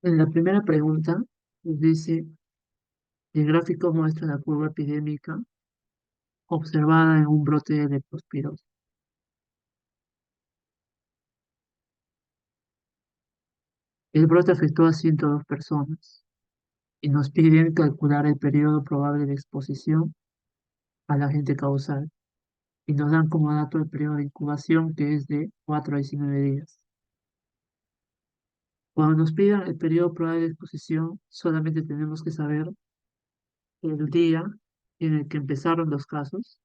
En la primera pregunta, nos dice, el gráfico muestra la curva epidémica observada en un brote de leptospirosis. El brote afectó a 102 personas y nos piden calcular el periodo probable de exposición al agente causal y nos dan como dato el periodo de incubación que es de 4 a 19 días. Cuando nos pidan el periodo probable de exposición, solamente tenemos que saber el día en el que empezaron los casos,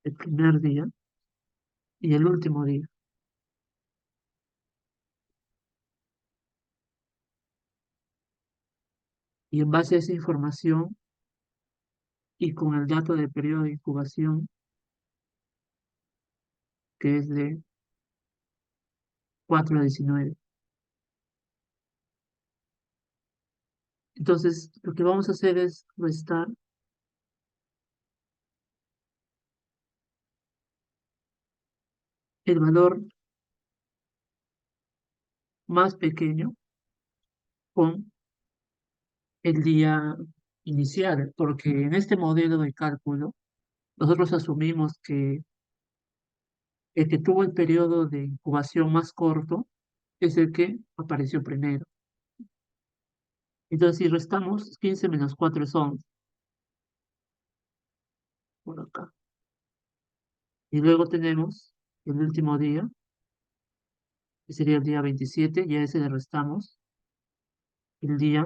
el primer día y el último día. Y en base a esa información y con el dato del periodo de incubación, que es de 4 a 19. Entonces, lo que vamos a hacer es restar el valor más pequeño con el día inicial, porque en este modelo de cálculo, nosotros asumimos que el que tuvo el periodo de incubación más corto es el que apareció primero. Entonces, si restamos 15 menos 4 es 11, por acá. Y luego tenemos el último día, que sería el día 27, y a ese le restamos el día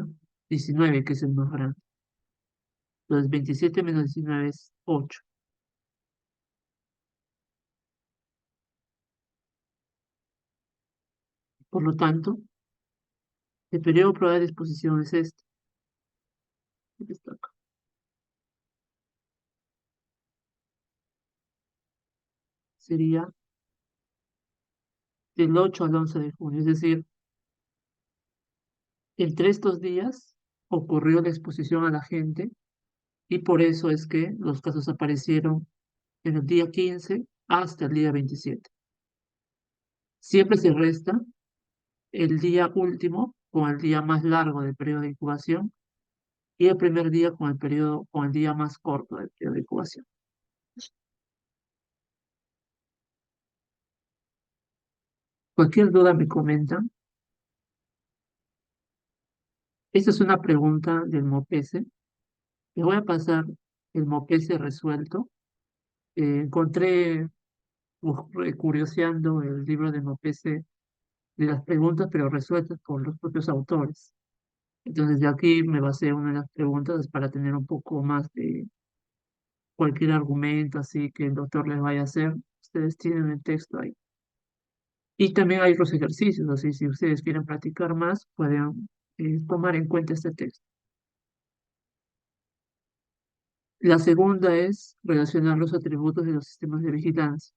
19, que es el más grande. Entonces, 27 menos 19 es 8. Por lo tanto, el periodo probable de exposición es este, que está acá. Sería del 8 al 11 de junio. Es decir, entre estos días ocurrió la exposición a la gente y por eso es que los casos aparecieron en el día 15 hasta el día 27. Siempre se resta el día último con el día más largo del periodo de incubación y el primer día con el periodo, con el día más corto del periodo de incubación. Cualquier duda me comentan. Esta es una pregunta del MOPESE. Le voy a pasar el MOPESE resuelto. Encontré, curioseando el libro de MOPESE de las preguntas, pero resueltas por los propios autores. Entonces, de aquí me basé en una de las preguntas para tener un poco más de cualquier argumento así que el doctor les vaya a hacer. Ustedes tienen el texto ahí. Y también hay otros ejercicios, así si ustedes quieren practicar más, pueden tomar en cuenta este texto. La segunda es relacionar los atributos de los sistemas de vigilancia.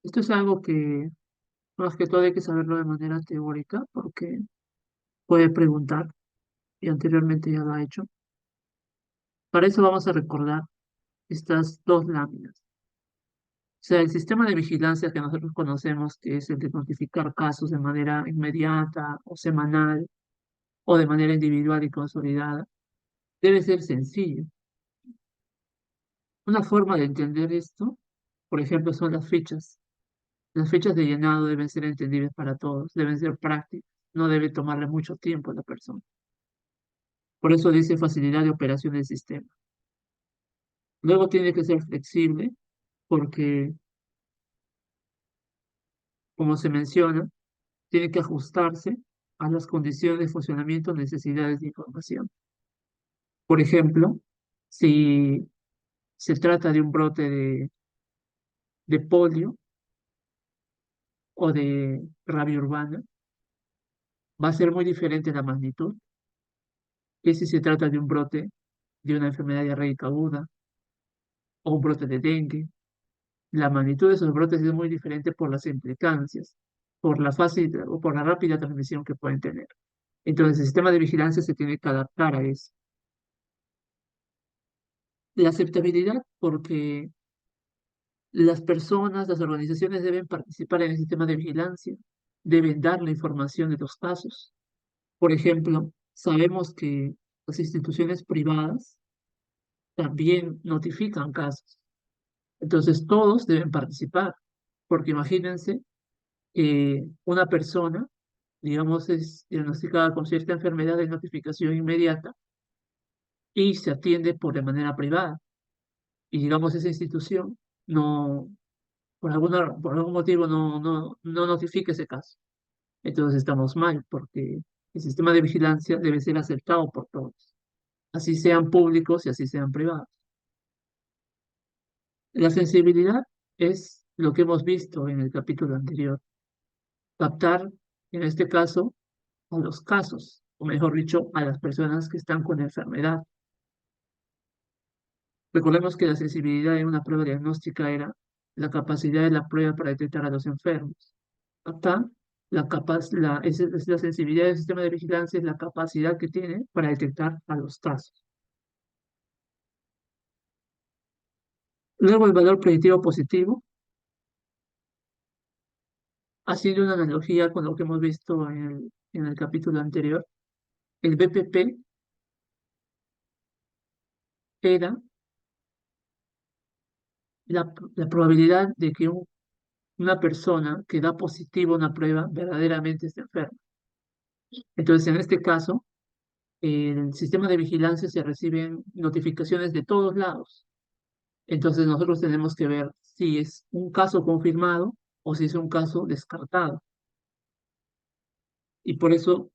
Esto es algo que más que todo hay que saberlo de manera teórica porque puede preguntar y anteriormente ya lo ha hecho. Para eso vamos a recordar estas dos láminas. O sea, el sistema de vigilancia que nosotros conocemos, que es el de notificar casos de manera inmediata o semanal o de manera individual y consolidada, debe ser sencillo. Una forma de entender esto, por ejemplo, son las fichas. Las fichas de llenado deben ser entendibles para todos, deben ser prácticas, no debe tomarle mucho tiempo a la persona. Por eso dice facilidad de operación del sistema. Luego tiene que ser flexible porque, como se menciona, tiene que ajustarse a las condiciones de funcionamiento, necesidades de información. Por ejemplo, si se trata de un brote de polio o de rabia urbana, va a ser muy diferente la magnitud que si se trata de un brote de una enfermedad diarreica aguda o un brote de dengue. La magnitud de esos brotes es muy diferente por las implicancias, por la fácil o por la rápida transmisión que pueden tener. Entonces, el sistema de vigilancia se tiene que adaptar a eso. La aceptabilidad, porque las personas, las organizaciones deben participar en el sistema de vigilancia, deben dar la información de los casos. Por ejemplo, sabemos que las instituciones privadas también notifican casos. Entonces, todos deben participar, porque imagínense que una persona, digamos, es diagnosticada con cierta enfermedad de notificación inmediata y se atiende por de manera privada. Y digamos, esa institución no, por algún motivo no notifica ese caso. Entonces estamos mal, porque el sistema de vigilancia debe ser aceptado por todos, así sean públicos y así sean privados. La sensibilidad es lo que hemos visto en el capítulo anterior, captar, en este caso, a los casos, o mejor dicho, a las personas que están con enfermedad. Recordemos que la sensibilidad en una prueba diagnóstica era la capacidad de la prueba para detectar a los enfermos. Acá, la sensibilidad del sistema de vigilancia es la capacidad que tiene para detectar a los casos. Luego, el valor predictivo positivo, haciendo una analogía con lo que hemos visto en el capítulo anterior, el BPP era la probabilidad de que una persona que da positivo a una prueba verdaderamente esté enferma. Entonces, en este caso, el sistema de vigilancia se reciben notificaciones de todos lados. Entonces, nosotros tenemos que ver si es un caso confirmado o si es un caso descartado. Y por eso,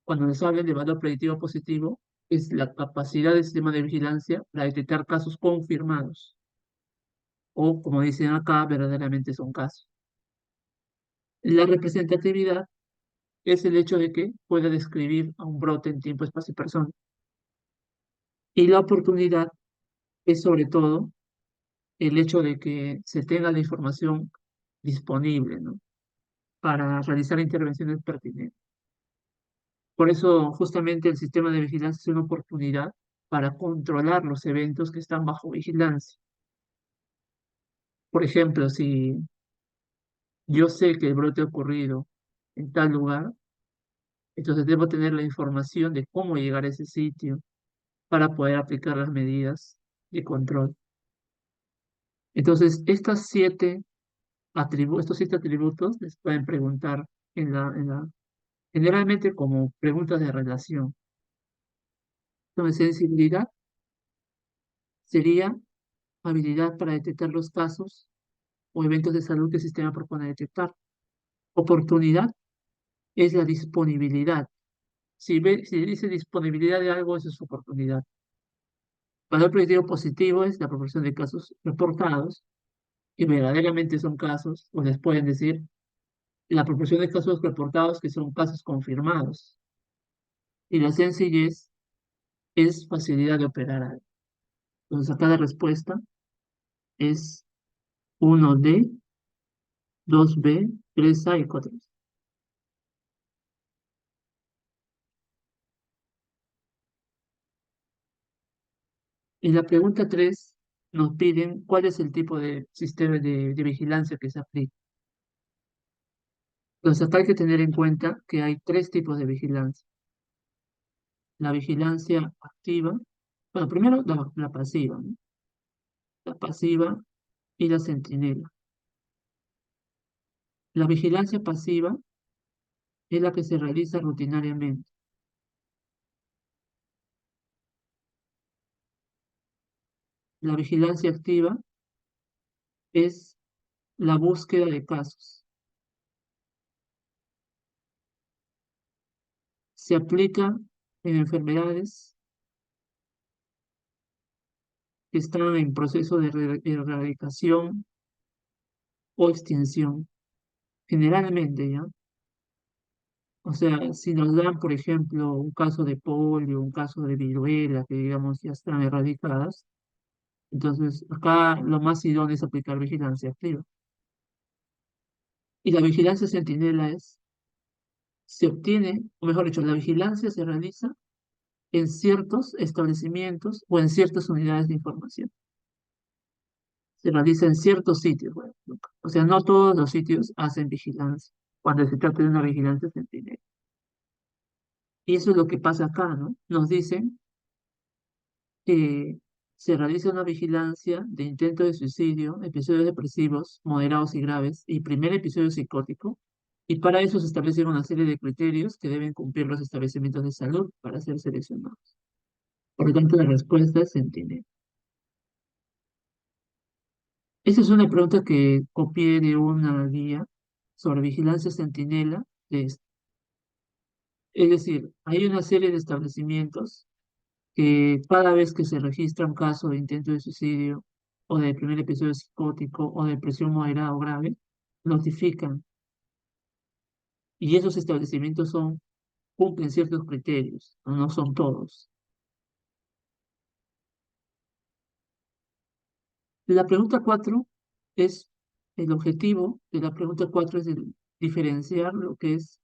cuando nos hablan de valor predictivo positivo, es la capacidad del sistema de vigilancia para detectar casos confirmados o, como dicen acá, verdaderamente son casos. La representatividad es el hecho de que pueda describir a un brote en tiempo, espacio y persona. Y la oportunidad es sobre todo el hecho de que se tenga la información disponible, ¿no? Para realizar intervenciones pertinentes. Por eso, justamente, el sistema de vigilancia es una oportunidad para controlar los eventos que están bajo vigilancia. Por ejemplo, si yo sé que el brote ha ocurrido en tal lugar, entonces debo tener la información de cómo llegar a ese sitio para poder aplicar las medidas de control. Entonces, estos 7 atributos les pueden preguntar generalmente como preguntas de relación. Entonces, sensibilidad sería habilidad para detectar los casos o eventos de salud que el sistema propone detectar. Oportunidad es la disponibilidad. Si dice disponibilidad de algo, eso es oportunidad. Valor predictivo positivo es la proporción de casos reportados, que verdaderamente son casos, o les pueden decir la proporción de casos reportados que son casos confirmados. Y la sencillez es facilidad de operar algo. Entonces, acá la respuesta es 1D, 2B, 3A y 4. En la pregunta 3 nos piden cuál es el tipo de sistema de vigilancia que se aplica. Entonces, acá hay que tener en cuenta que hay 3 tipos de vigilancia. La vigilancia activa, bueno, primero la pasiva, ¿no? La pasiva y la centinela. La vigilancia pasiva es la que se realiza rutinariamente. La vigilancia activa es la búsqueda de casos. Se aplica en enfermedades que están en proceso de erradicación o extinción, generalmente, ¿ya? O sea, si nos dan, por ejemplo, un caso de polio, un caso de viruela, que digamos ya están erradicadas, entonces acá lo más idóneo es aplicar vigilancia activa. Y la vigilancia centinela se obtiene, o mejor dicho, la vigilancia se realiza en ciertos establecimientos o en ciertas unidades de información. Se realiza en ciertos sitios, bueno, o sea, no todos los sitios hacen vigilancia, cuando se trata de una vigilancia centinela. Y eso es lo que pasa acá, ¿no? Nos dicen que se realiza una vigilancia de intento de suicidio, episodios depresivos moderados y graves y primer episodio psicótico, y para eso se establecen una serie de criterios que deben cumplir los establecimientos de salud para ser seleccionados. Por lo tanto, la respuesta es Centinela. Esa es una pregunta que copié de una guía sobre vigilancia Centinela. Es decir, hay una serie de establecimientos que cada vez que se registra un caso de intento de suicidio o de primer episodio psicótico o de depresión moderada o grave, notifican. Y esos establecimientos cumplen ciertos criterios, no son todos. La pregunta 4 es, el objetivo de la pregunta 4 es diferenciar lo que es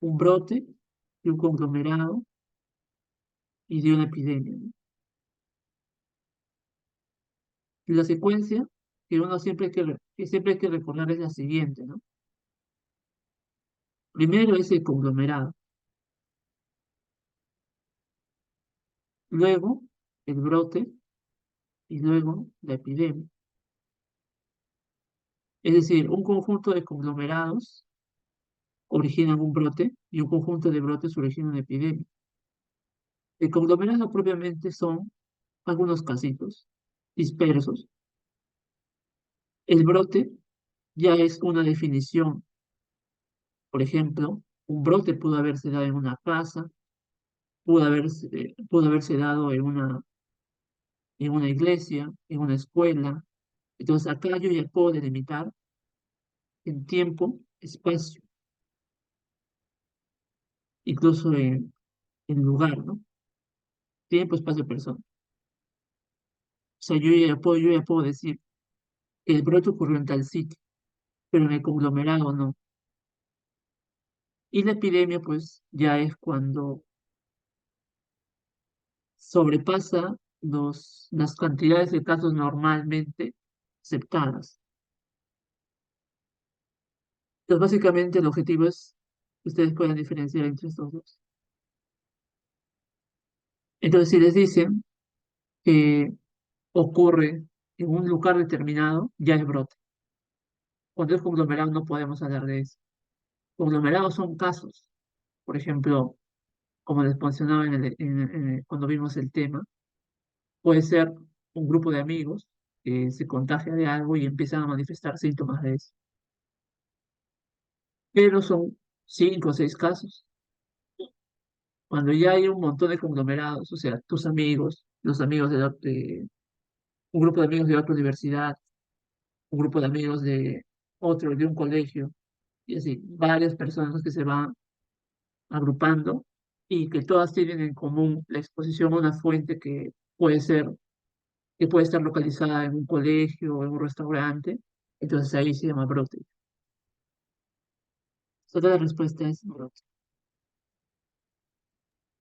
un brote de un conglomerado y de una epidemia, ¿no? Y la secuencia que uno siempre que siempre hay que recordar es la siguiente, ¿no? Primero es el conglomerado, luego el brote y luego la epidemia. Es decir, un conjunto de conglomerados originan un brote y un conjunto de brotes origina una epidemia. El conglomerado propiamente son algunos casitos dispersos. El brote ya es una definición. Por ejemplo, un brote pudo haberse dado en una casa, pudo haberse dado en una iglesia, en una escuela. Entonces acá yo ya puedo delimitar en tiempo, espacio, incluso en lugar, ¿no? Tiempo, espacio, persona. O sea, yo ya puedo decir que el brote ocurrió en tal sitio, pero en el conglomerado no. Y la epidemia, pues, ya es cuando sobrepasa las cantidades de casos normalmente aceptadas. Entonces, básicamente el objetivo es que ustedes puedan diferenciar entre estos dos. Entonces, si les dicen que ocurre en un lugar determinado, ya es brote. Cuando es conglomerado no podemos hablar de eso. Conglomerados son casos. Por ejemplo, como les mencionaba cuando vimos el tema, puede ser un grupo de amigos que se contagia de algo y empiezan a manifestar síntomas de eso. Pero son 5 o 6 casos. Cuando ya hay un montón de conglomerados, o sea, tus amigos, los amigos un grupo de amigos de otra universidad, un grupo de amigos de un colegio, y así, varias personas que se van agrupando y que todas tienen en común la exposición a una fuente que puede estar localizada en un colegio o en un restaurante, entonces ahí se llama brote. Toda la respuesta es brote.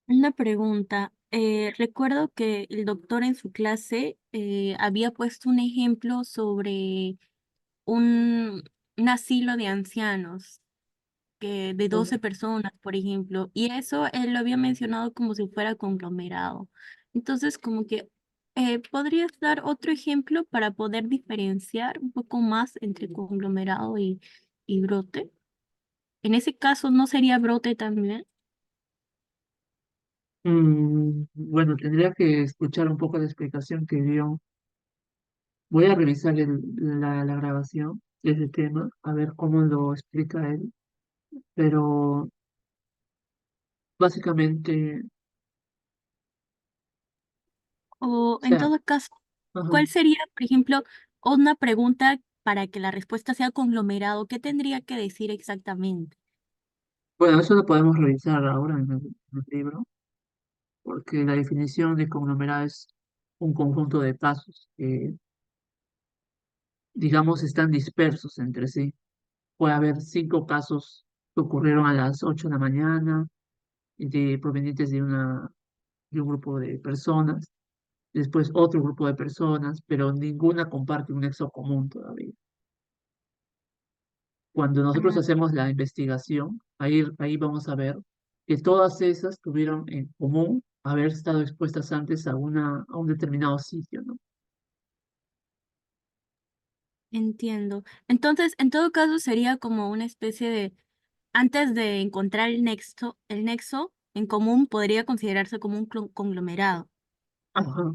Una pregunta. Recuerdo que el doctor en su clase había puesto un ejemplo sobre un, un asilo de ancianos, que de Ujú. 12 personas, por ejemplo, y eso él lo había mencionado como si fuera conglomerado. Entonces, como que, ¿podrías dar otro ejemplo para poder diferenciar un poco más entre conglomerado y brote? En ese caso, ¿no sería brote también? Bueno, tendría que escuchar un poco la explicación que dio. Voy a revisar la grabación de ese tema, a ver cómo lo explica él, pero básicamente, o O en sea, todo caso, ajá. ¿cuál sería, por ejemplo, una pregunta para que la respuesta sea conglomerado? ¿Qué tendría que decir exactamente? Bueno, eso lo podemos revisar ahora en el libro, porque la definición de conglomerado es un conjunto de casos que, digamos, están dispersos entre sí. Puede haber 5 casos que ocurrieron a las 8 de la mañana, provenientes de un grupo de personas, después otro grupo de personas, pero ninguna comparte un nexo común todavía. Cuando nosotros Ah, hacemos la investigación, ahí vamos a ver que todas esas tuvieron en común haber estado expuestas antes a un determinado sitio, ¿no? Entiendo. Entonces, en todo caso, sería como una especie de, antes de encontrar el nexo en común podría considerarse como un conglomerado. Ajá.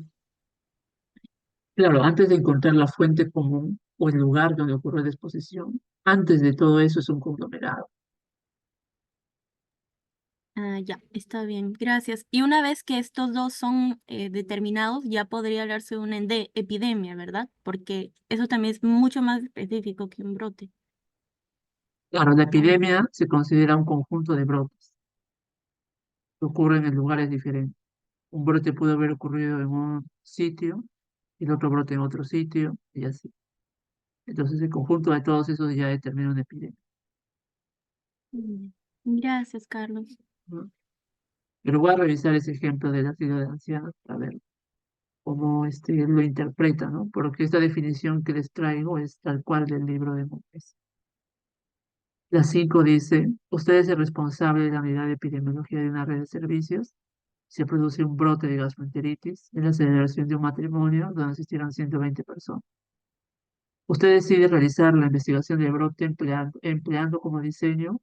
Claro, antes de encontrar la fuente común o el lugar donde ocurrió la exposición, antes de todo eso es un conglomerado. Ah, ya, está bien, gracias. Y una vez que estos dos son determinados, ya podría hablarse de una epidemia, ¿verdad? Porque eso también es mucho más específico que un brote. Claro, la epidemia se considera un conjunto de brotes que ocurren en lugares diferentes. Un brote pudo haber ocurrido en un sitio y el otro brote en otro sitio y así. Entonces el conjunto de todos esos ya determina una epidemia, Mm. Gracias, Carlos. ¿no? Pero voy a revisar ese ejemplo de la ciudad de ancianos para ver cómo lo interpreta, ¿no? Porque esta definición que les traigo es tal cual del libro de Montes. La 5 dice, usted es el responsable de la unidad de epidemiología de una red de servicios. Se produce un brote de gastroenteritis en la celebración de un matrimonio donde asistieron 120 personas. Usted decide realizar la investigación de brote empleando como diseño.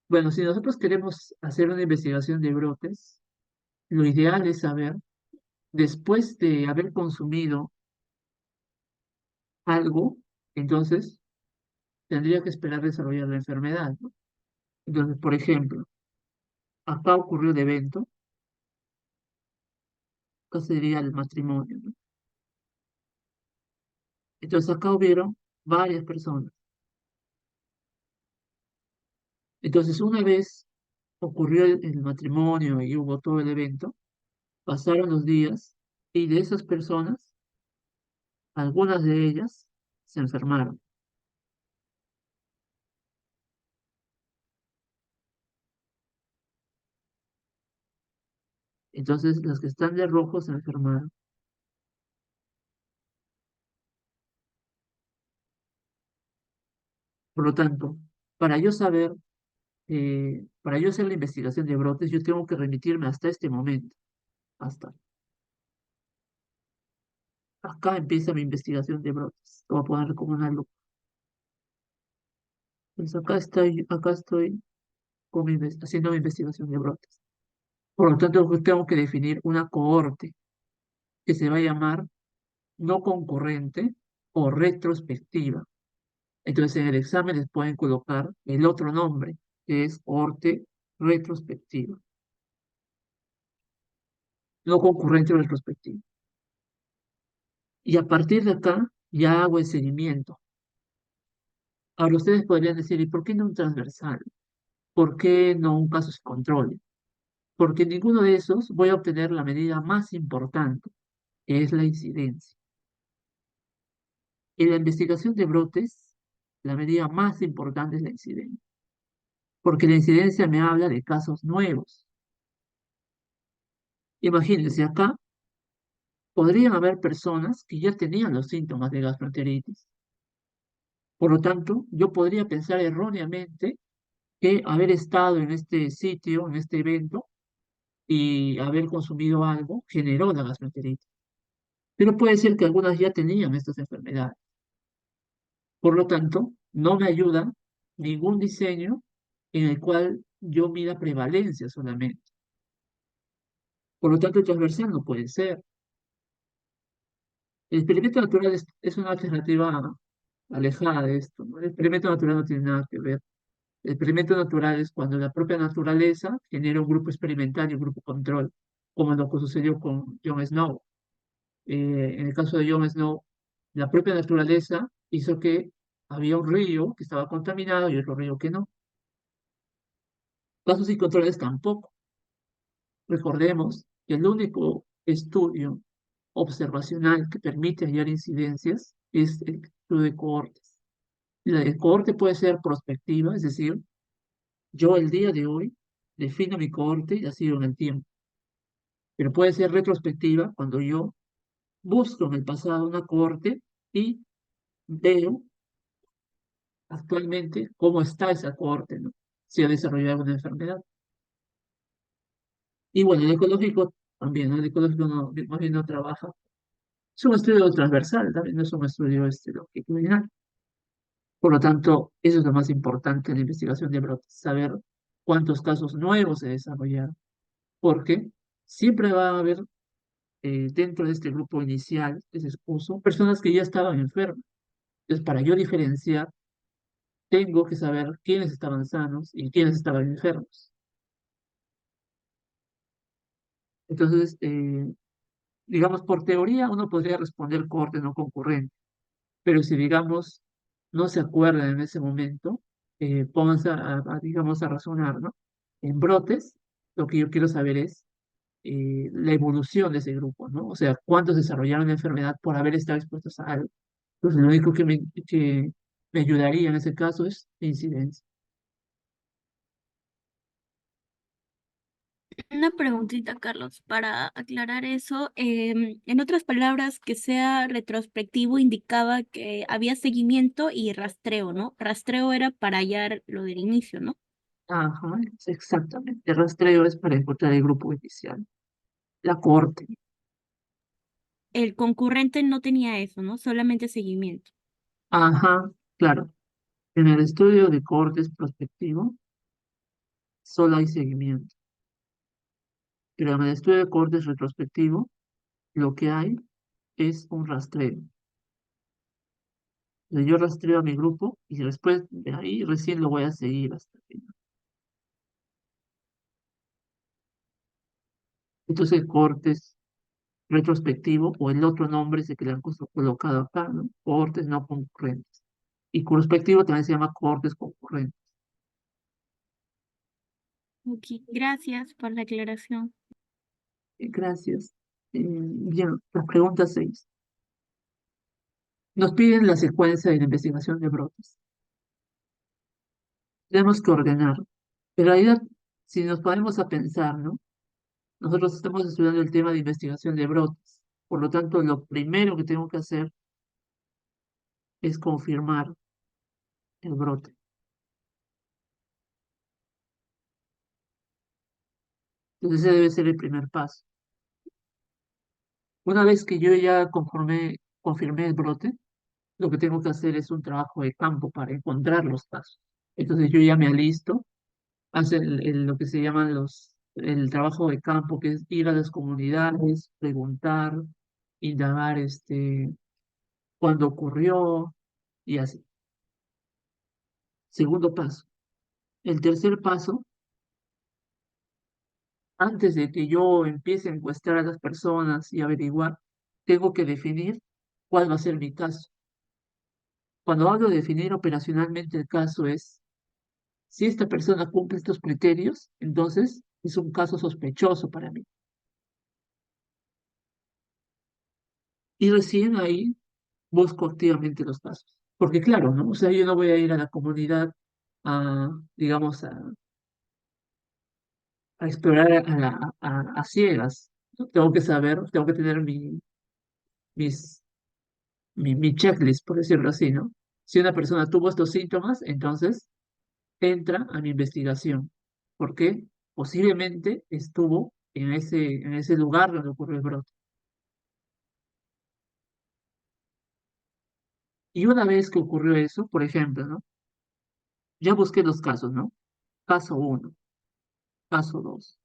Bueno, si nosotros queremos hacer una investigación de brotes, lo ideal es saber, después de haber consumido algo, entonces tendría que esperar desarrollar la enfermedad, ¿no? Entonces, por ejemplo, acá ocurrió el evento, acá sería el matrimonio, ¿no? Entonces acá hubieron varias personas. Entonces, una vez ocurrió el matrimonio y hubo todo el evento, pasaron los días y de esas personas, algunas de ellas se enfermaron. Entonces, las que están de rojo se enfermaron. Por lo tanto, para yo saber, para yo hacer la investigación de brotes, yo tengo que remitirme hasta este momento, hasta acá empieza mi investigación de brotes. Lo voy a poner como una lupa. Entonces, acá estoy haciendo mi investigación de brotes. Por lo tanto, yo tengo que definir una cohorte que se va a llamar no concurrente o retrospectiva. Entonces, en el examen les pueden colocar el otro nombre, que es cohorte retrospectiva, no concurrente o retrospectiva. Y a partir de acá, ya hago el seguimiento. Ahora, ustedes podrían decir, ¿y por qué no un transversal? ¿Por qué no un caso de control? Porque en ninguno de esos voy a obtener la medida más importante, que es la incidencia. En la investigación de brotes, la medida más importante es la incidencia, porque la incidencia me habla de casos nuevos. Imagínense, acá podrían haber personas que ya tenían los síntomas de gastroenteritis. Por lo tanto, yo podría pensar erróneamente que haber estado en este sitio, en este evento, y haber consumido algo generó la gastroenteritis. Pero puede ser que algunas ya tenían estas enfermedades. Por lo tanto, no me ayuda ningún diseño en el cual yo mida prevalencia solamente. Por lo tanto, el transversal no puede ser. El experimento natural es una alternativa alejada de esto, ¿no? El experimento natural no tiene nada que ver. El experimento natural es cuando la propia naturaleza genera un grupo experimental y un grupo control, como lo que sucedió con Jon Snow. En el caso de Jon Snow, la propia naturaleza hizo que había un río que estaba contaminado y otro río que no. Casos y controles tampoco. Recordemos que el único estudio observacional que permite hallar incidencias es el estudio de cohortes. La de cohorte puede ser prospectiva, es decir, yo el día de hoy defino mi cohorte y ha sido en el tiempo, pero puede ser retrospectiva cuando yo busco en el pasado una cohorte y veo actualmente cómo está esa cohorte, ¿no? si ha desarrollado una enfermedad. Y bueno, el ecológico también, ¿no? El ecológico no, más bien no trabaja. Es un estudio transversal, también no es un estudio longitudinal. Por lo tanto, eso es lo más importante en la investigación de brotes, saber cuántos casos nuevos se desarrollaron, porque siempre va a haber dentro de este grupo inicial que se expuso personas que ya estaban enfermas. Entonces, para yo diferenciar, tengo que saber quiénes estaban sanos y quiénes estaban enfermos. Entonces, digamos, por teoría uno podría responder cohorte no concurrente, pero si, digamos, no se acuerdan en ese momento, pónganse digamos, a razonar, ¿no? En brotes, lo que yo quiero saber es la evolución de ese grupo, ¿no? O sea, cuántos desarrollaron la enfermedad por haber estado expuestos a algo. Entonces, lo único que me ayudaría en ese caso es la incidencia. Una preguntita, Carlos, para aclarar eso. En otras palabras, que sea retrospectivo indicaba que había seguimiento y rastreo, ¿no? Rastreo era para hallar lo del inicio, ¿no? Ajá, exactamente. El rastreo es para encontrar el grupo inicial, la corte. El concurrente no tenía eso, ¿no? Solamente seguimiento. Ajá, claro. En el estudio de cortes prospectivo solo hay seguimiento, pero en el estudio de cortes retrospectivo lo que hay es un rastreo. Entonces, yo rastreo a mi grupo y después de ahí recién lo voy a seguir hasta el final. Entonces, cortes retrospectivo o el otro nombre es el que le han colocado acá, ¿no? Cortes no concurrentes. Y prospectivo también se llama cortes concurrentes. Ok, gracias por la aclaración. Gracias. Bien, la pregunta 6. Nos piden la secuencia de la investigación de brotes. Tenemos que ordenar. En realidad, si nos ponemos a pensar, ¿no? Nosotros estamos estudiando el tema de investigación de brotes. Por lo tanto, lo primero que tengo que hacer es confirmar el brote. Entonces, ese debe ser el primer paso. Una vez que yo ya confirmé el brote, lo que tengo que hacer es un trabajo de campo para encontrar los casos. Entonces, yo ya me alisto, hacer lo que se llaman el trabajo de campo, que es ir a las comunidades, preguntar, indagar cuándo ocurrió y así. Segundo paso. El tercer paso, antes de que yo empiece a encuestar a las personas y averiguar, tengo que definir cuál va a ser mi caso. Cuando hablo de definir operacionalmente el caso es, si esta persona cumple estos criterios, entonces es un caso sospechoso para mí. Y recién ahí busco activamente los casos. Porque claro, ¿no? O sea, yo no voy a ir a la comunidad a, digamos, a explorar a ciegas. ¿No? Tengo que saber, tengo que tener mis, mi checklist, por decirlo así, ¿no? Si una persona tuvo estos síntomas, entonces entra a mi investigación. Porque posiblemente estuvo en ese lugar donde ocurrió el brote. Y una vez que ocurrió eso, por ejemplo, ¿no? Ya busqué los casos, ¿no? Caso uno, caso 2,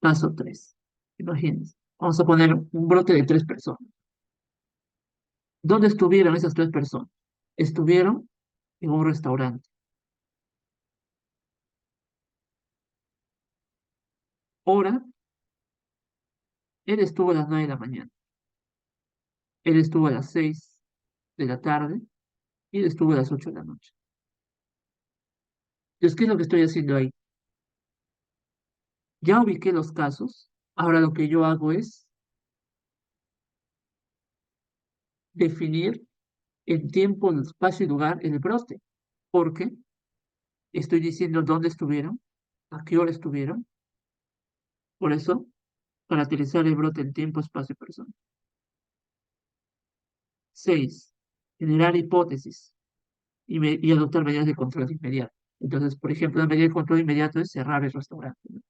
caso 3. Imagínense. Vamos a poner un brote de 3 personas. ¿Dónde estuvieron esas 3 personas? Estuvieron en un restaurante. Hora, él estuvo a las 9 de la mañana. Él estuvo a las 6 de la tarde y él estuvo a las 8 de la noche. Entonces, ¿qué es lo que estoy haciendo ahí? Ya ubiqué los casos. Ahora lo que yo hago es definir en tiempo, en espacio y lugar el brote. Porque estoy diciendo dónde estuvieron, a qué hora estuvieron. Por eso, caracterizar el brote en tiempo, espacio y persona. 6. Generar hipótesis y adoptar medidas de control inmediato. Entonces, por ejemplo, la medida de control inmediato es cerrar el restaurante, ¿no?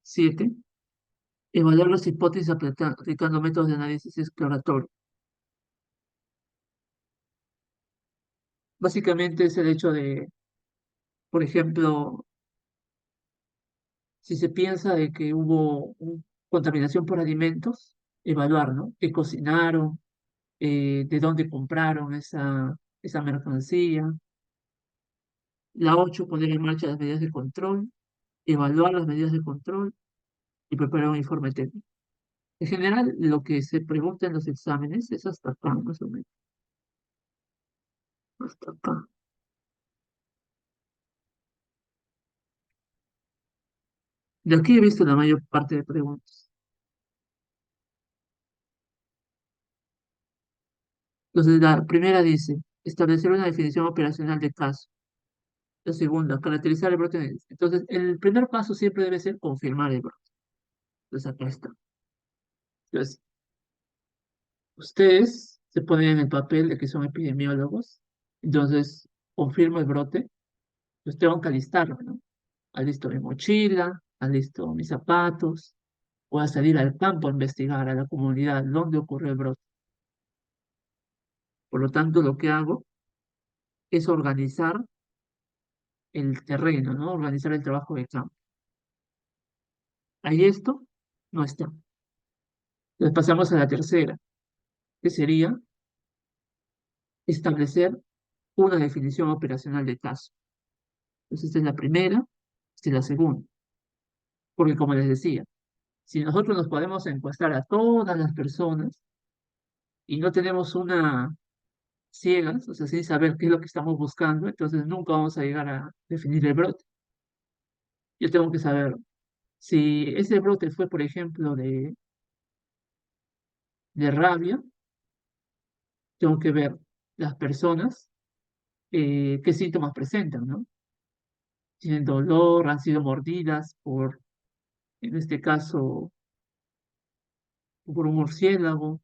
7, evaluar las hipótesis aplicando métodos de análisis exploratorio. Básicamente es el hecho de, por ejemplo, si se piensa de que hubo contaminación por alimentos, evaluar, ¿no? ¿Qué cocinaron? ¿De dónde compraron esa mercancía? La 8, poner en marcha las medidas de control, evaluar las medidas de control y preparar un informe técnico. En general, lo que se pregunta en los exámenes es hasta acá, más o menos, hasta acá. De aquí he visto la mayor parte de preguntas. Entonces, la primera dice, establecer una definición operacional de caso. La segunda, caracterizar el brote. Entonces, el primer paso siempre debe ser confirmar el brote. Entonces, acá está. Entonces, ustedes se ponen en el papel de que son epidemiólogos. Entonces, confirmo el brote. Pues tengo que alistarlo, ¿no? Alisto mi mochila, alisto mis zapatos. Voy a salir al campo a investigar a la comunidad dónde ocurrió el brote. Por lo tanto, lo que hago es organizar el terreno, ¿no? Organizar el trabajo de campo. Ahí esto no está. Entonces pasamos a la tercera, que sería establecer una definición operacional de caso. Entonces, esta es la primera, esta es la segunda. Porque como les decía, si nosotros nos podemos encuestar a todas las personas y no tenemos una ciegas, o sea, sin saber qué es lo que estamos buscando, entonces nunca vamos a llegar a definir el brote. Yo tengo que saber si ese brote fue, por ejemplo, de rabia, tengo que ver las personas qué síntomas presentan, ¿no? Tienen dolor, han sido mordidas por, en este caso, por un murciélago.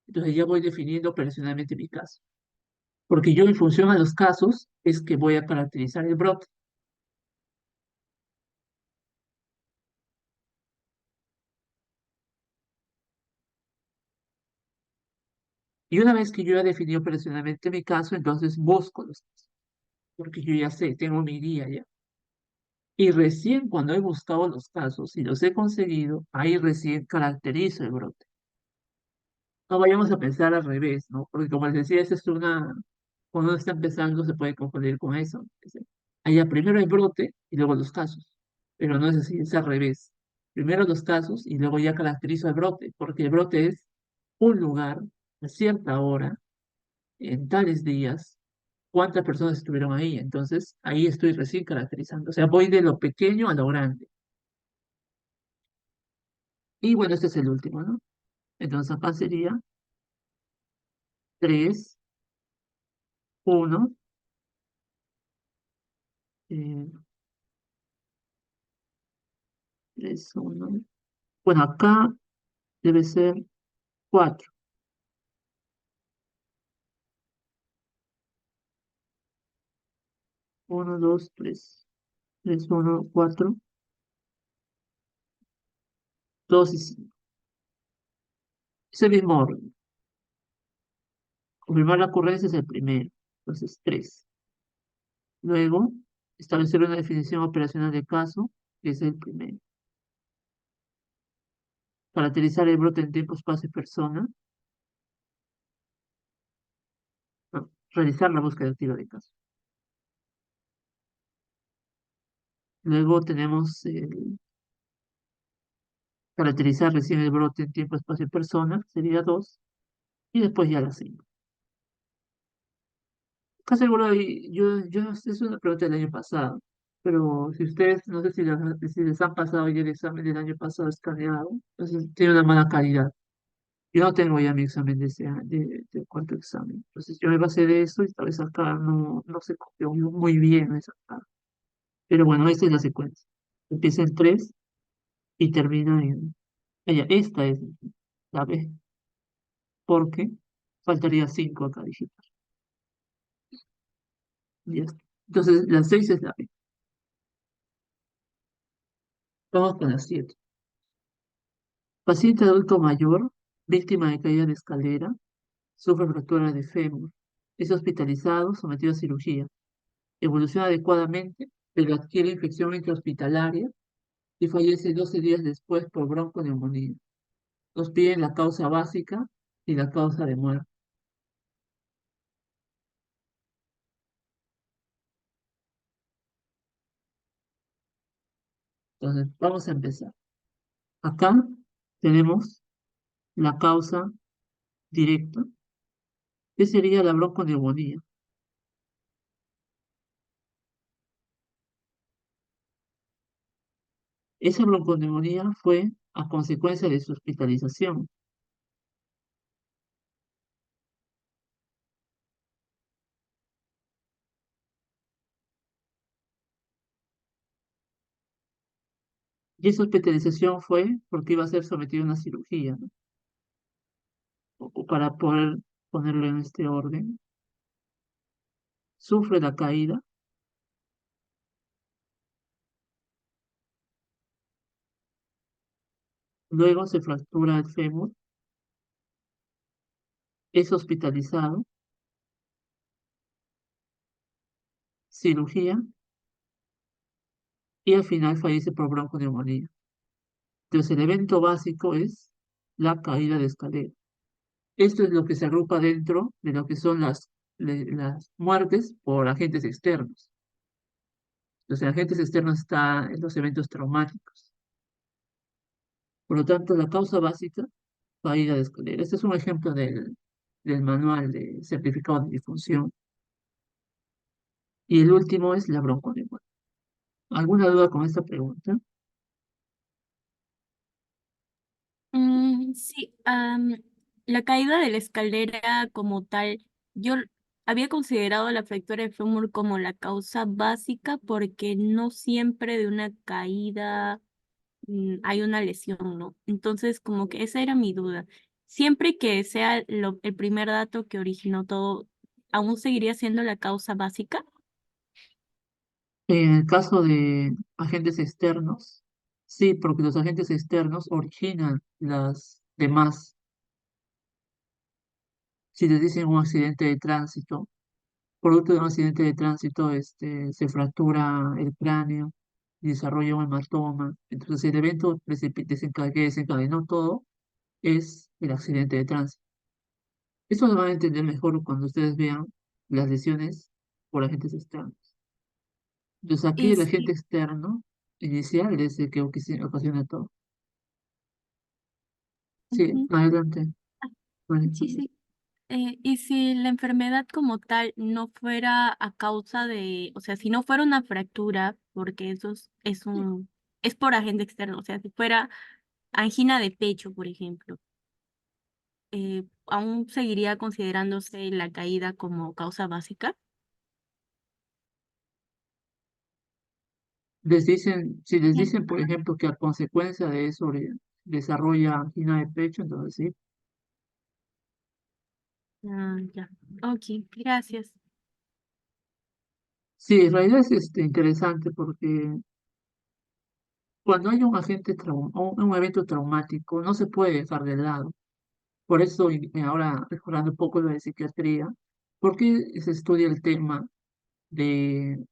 Entonces ya voy definiendo operacionalmente mi caso. Porque yo en función a los casos es que voy a caracterizar el brote. Y una vez que yo ya definí operacionalmente mi caso, entonces busco los casos. Porque yo ya sé, tengo mi guía ya. Y recién cuando he buscado los casos y los he conseguido, ahí recién caracterizo el brote. No vayamos a pensar al revés, ¿no? Porque como les decía, esa es una, cuando uno está empezando se puede confundir con eso. Dice, allá primero el brote y luego los casos. Pero no es así, es al revés. Primero los casos y luego ya caracterizo el brote, porque el brote es un lugar, a cierta hora, en tales días, cuántas personas estuvieron ahí. Entonces, ahí estoy recién caracterizando. O sea, voy de lo pequeño a lo grande. Y bueno, este es el último, ¿no? Entonces acá sería 3 1 eh, 3, 1. Bueno, acá debe ser 4. 1, 2, 3. 3, 1, 4, 2 y 5. Es el mismo orden. Confirmar la ocurrencia es el primero. Entonces, 3. Luego, establecer una definición operacional de caso, que es el primero. Caracterizar el brote en tiempo, espacio y persona. No, realizar la búsqueda activa de caso. Luego tenemos caracterizar recién el brote en tiempo, espacio y persona, sería 2. Y después ya la 5. Casi seguro, es una pregunta del año pasado, pero si ustedes, no sé si les han pasado ya el examen del año pasado escaneado, entonces tiene una mala calidad. Yo no tengo ya mi examen de cuarto examen. Entonces yo me basé de eso y tal vez acá no se copió muy bien esa acá. Pero bueno, esta es la secuencia. Empieza en 3 y termina en... Esta es la B, porque faltaría 5 acá digital. Ya está. Entonces, la 6 es la B. Vamos con la 7. Paciente adulto mayor, víctima de caída de escalera, sufre fractura de fémur. Es hospitalizado, sometido a cirugía. Evoluciona adecuadamente, pero adquiere infección intrahospitalaria y fallece 12 días después por bronconeumonía. Nos piden la causa básica y la causa de muerte. Entonces, vamos a empezar. Acá tenemos la causa directa, que sería la bronconeumonía. Esa bronconeumonía fue a consecuencia de su hospitalización. Y esa hospitalización fue porque iba a ser sometido a una cirugía, ¿no? O para poder ponerlo en este orden. Sufre la caída, luego se fractura el fémur, es hospitalizado, cirugía y al final fallece por bronconeumonía. Entonces el evento básico es la caída de escalera. Esto es lo que se agrupa dentro de lo que son las muertes por agentes externos. Los agentes externos están en los eventos traumáticos. Por lo tanto, la causa básica, caída de escalera. Este es un ejemplo del manual de certificado de difunción. Y el último es la bronconeumonía. ¿Alguna duda con esta pregunta? Sí, la caída de la escalera como tal, yo había considerado la fractura de fémur como la causa básica porque no siempre de una caída hay una lesión, ¿no? Entonces, como que esa era mi duda. Siempre que sea el primer dato que originó todo, ¿aún seguiría siendo la causa básica? En el caso de agentes externos, sí, porque los agentes externos originan las demás. Si les dicen un accidente de tránsito, producto de un accidente de tránsito, se fractura el cráneo y desarrolla un hematoma. Entonces, el evento que desencadenó todo es el accidente de tránsito. Eso lo van a entender mejor cuando ustedes vean las lesiones por agentes externos. Entonces, aquí Y el agente sí, externo inicial es el que ocasiona todo. Sí, ujú, adelante. Vale, sí, sí. Y si la enfermedad como tal no fuera a causa de, o sea, si no fuera una fractura, porque es por agente externo, o sea, si fuera angina de pecho, por ejemplo, ¿aún seguiría considerándose la caída como causa básica? si les Bien. dicen, por ejemplo, que a consecuencia de eso desarrolla angina de pecho, entonces sí. Ah, ya. Ok, gracias. Sí, en realidad es interesante porque cuando hay un un evento traumático, no se puede dejar de lado. Por eso, y ahora recordando un poco lo de psiquiatría, ¿por qué se estudia el tema de,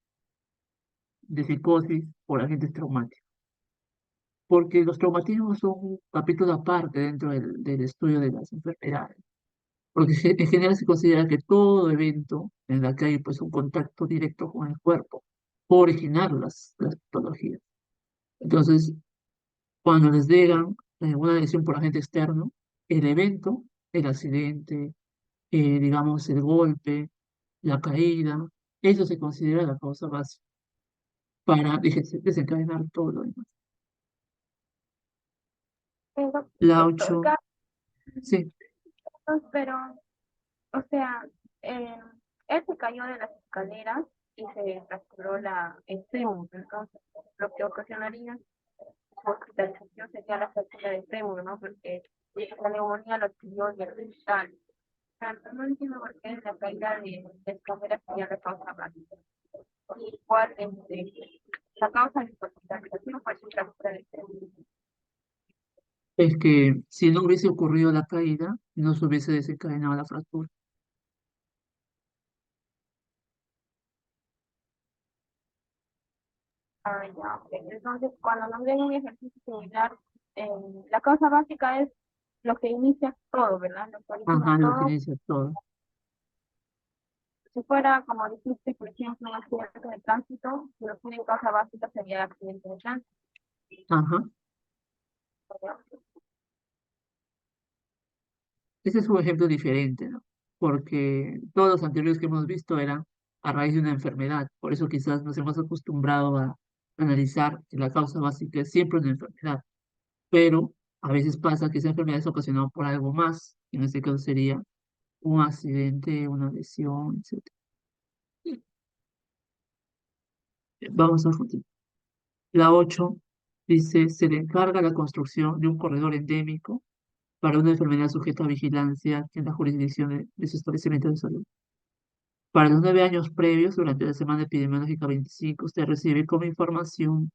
de psicosis por agentes traumáticos? Porque los traumatismos son un capítulo aparte dentro del estudio de las enfermedades. Porque en general se considera que todo evento en el que hay pues, un contacto directo con el cuerpo puede originar las patologías. Entonces, cuando les llegan una lesión por agente externo, el evento, el accidente, digamos, el golpe, la caída, eso se considera la causa básica para desencadenar todo lo demás. Tengo La estos 8, sí, casos, pero, o sea, él se cayó de las escaleras y se fracturó el fémur, entonces lo que ocasionaría su hospitalización sería la fractura del fémur, ¿no? Porque la neumonía lo adquirió en el hospital. O sea, no entiendo por qué la caída de escaleras sería la causa básica. la causa de hospitalización fue su fractura del fémur. Es que si no hubiese ocurrido la caída, no se hubiese desencadenado la fractura. Ah, ya, ok. Entonces, cuando nos den un ejercicio similar, eh, la causa básica es lo que inicia todo, ¿verdad? Lo que origina Ajá, lo que todo. inicia todo. Si fuera, como dijiste, por ejemplo, un accidente de tránsito, lo que tiene causa básica sería el accidente de tránsito, Ajá. ¿verdad? Ese es un ejemplo diferente, ¿no? Porque todos los anteriores que hemos visto eran a raíz de una enfermedad. Por eso quizás nos hemos acostumbrado a analizar que la causa básica es siempre una enfermedad. Pero a veces pasa que esa enfermedad es ocasionada por algo más. En este caso sería un accidente, una lesión, etcétera. Vamos a continuar. La 8 dice, se le encarga la construcción de un corredor endémico para una enfermedad sujeta a vigilancia en la jurisdicción de su establecimiento de salud. Para los 9 años previos, durante la semana epidemiológica 25, usted recibe como información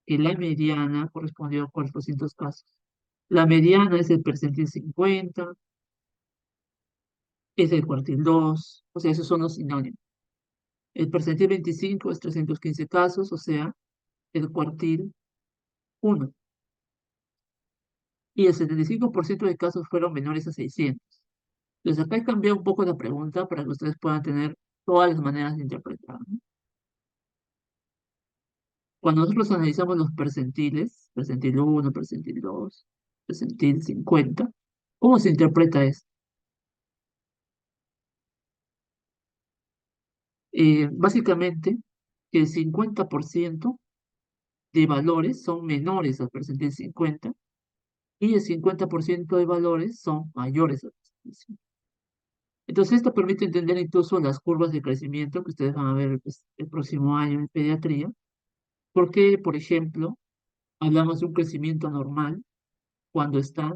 que la mediana correspondió a 400 casos. La mediana es el percentil 50, es el cuartil 2, o sea, esos son los sinónimos. El percentil 25 es 315 casos, o sea, el cuartil 1. Y el 75% de casos fueron menores a 600. Entonces acá he cambiado un poco la pregunta para que ustedes puedan tener todas las maneras de interpretar, ¿no? Cuando nosotros analizamos los percentiles, percentil 1, percentil 2, percentil 50, ¿cómo se interpreta esto? Básicamente, que el 50% de valores son menores al percentil 50 y el 50% de valores son mayores al percentil 50. Entonces, esto permite entender incluso las curvas de crecimiento que ustedes van a ver pues, el próximo año en pediatría, porque, por ejemplo, hablamos de un crecimiento normal cuando está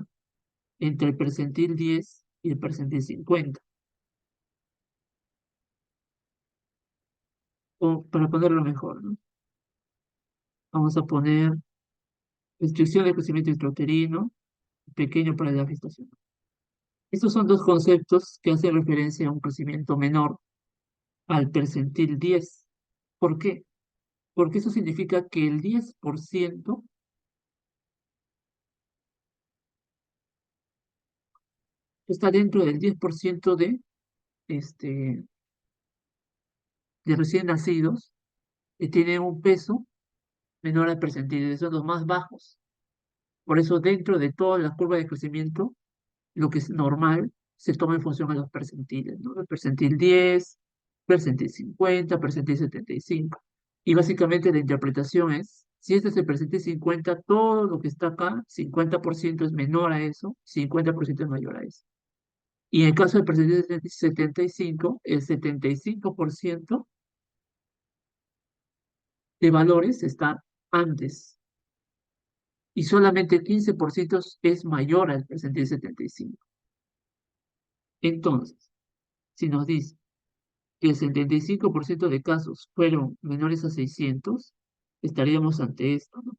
entre el percentil 10 y el percentil 50. O para ponerlo mejor, ¿no? Vamos a poner restricción de crecimiento intrauterino, pequeño para la gestación. Estos son dos conceptos que hacen referencia a un crecimiento menor al percentil 10. ¿Por qué? Porque eso significa que el 10% está dentro del 10% este, de recién nacidos que tienen un peso menor al percentil, son los más bajos. Por eso dentro de toda la curva de crecimiento, lo que es normal se toma en función a los percentiles, ¿no? El percentil 10, percentil 50, percentil 75. Y básicamente la interpretación es, si este es el percentil 50, todo lo que está acá, 50% es menor a eso, 50% es mayor a eso. Y en el caso del percentil 75, el 75% de valores está antes y solamente el 15% es mayor al percentil 75. Entonces, si nos dice que el 75% de casos fueron menores a 600, estaríamos ante esto, ¿no?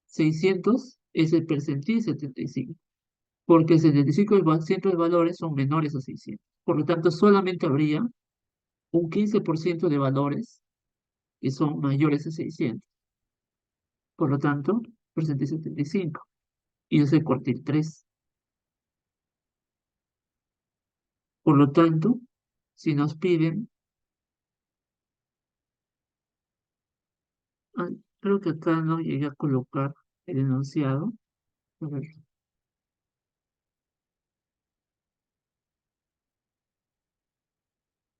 600 es el percentil 75, porque el 75% de valores son menores a 600. Por lo tanto, solamente habría un 15% de valores que son mayores a 600. Por lo tanto, percentil 75. Y es el cuartil 3. Por lo tanto, si nos piden, creo que acá no llegué a colocar el enunciado. A ver,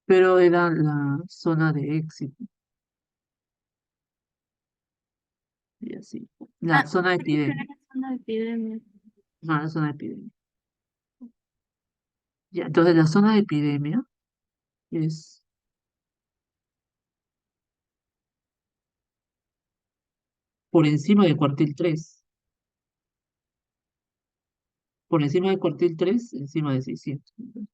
pero era la zona de éxito y así. La Ah, zona de creo que era epidemia. una epidemia. No, la zona de epidemia. Ya, entonces la zona de epidemia es por encima del cuartil 3. Por encima del cuartil 3, encima de 600. Entonces,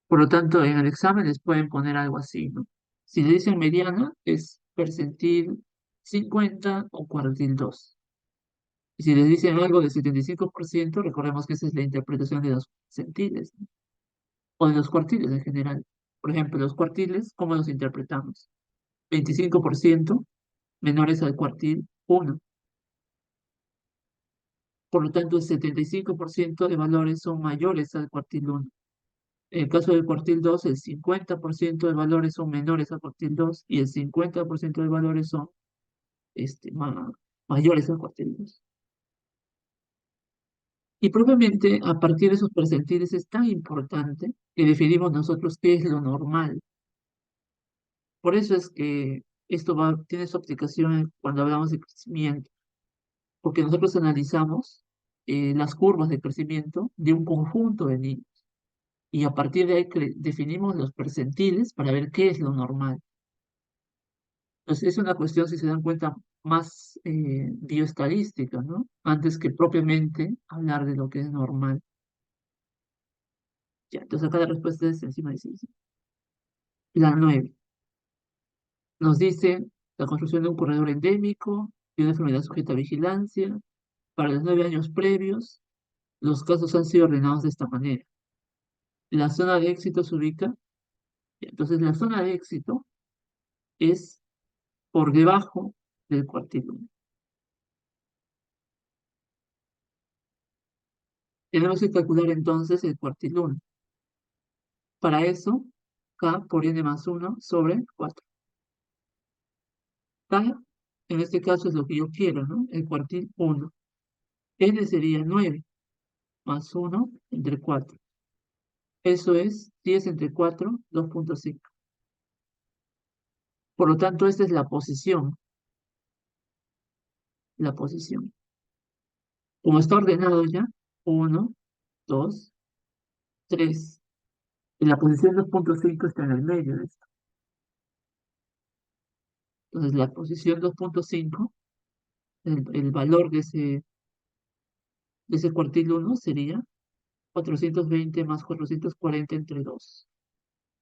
Por lo tanto, en el examen les pueden poner algo así, ¿no? Si le dicen mediana, es percentil 50 o cuartil 2. Y si les dicen algo de 75%, recordemos que esa es la interpretación de los percentiles, ¿no? O de los cuartiles en general. Por ejemplo, los cuartiles, ¿cómo los interpretamos? 25% menores al cuartil 1. Por lo tanto, el 75% de valores son mayores al cuartil 1. En el caso del cuartil 2, el 50% de valores son menores al cuartil 2 y el 50% de valores son mayores al cuartil 2. Y propiamente a partir de esos percentiles es tan importante que definimos nosotros qué es lo normal. Por eso es que tiene su aplicación cuando hablamos de crecimiento, porque nosotros analizamos las curvas de crecimiento de un conjunto de niños y a partir de ahí definimos los percentiles para ver qué es lo normal. Entonces es una cuestión, si se dan cuenta, más bioestadística, ¿no? Antes que propiamente hablar de lo que es normal. Ya, entonces acá la respuesta es encima de sí. La 9 nos dice la construcción de un corredor endémico y una enfermedad sujeta a vigilancia. Para los 9 años previos, los casos han sido ordenados de esta manera. La zona de éxito se ubica, entonces la zona de éxito es por debajo del cuartil 1. Tenemos que calcular entonces el cuartil 1. Para eso, k por n más 1 sobre 4. K, en este caso, es lo que yo quiero, ¿no? El cuartil 1. N sería 9 más 1 entre 4. Eso es 10 entre 4, 2.5. Por lo tanto, esta es la posición. La posición. Como está ordenado ya, 1, 2, 3. Y la posición 2.5 está en el medio de esto. Entonces, la posición 2.5, el valor de ese cuartil 1 sería 420 más 440 entre 2.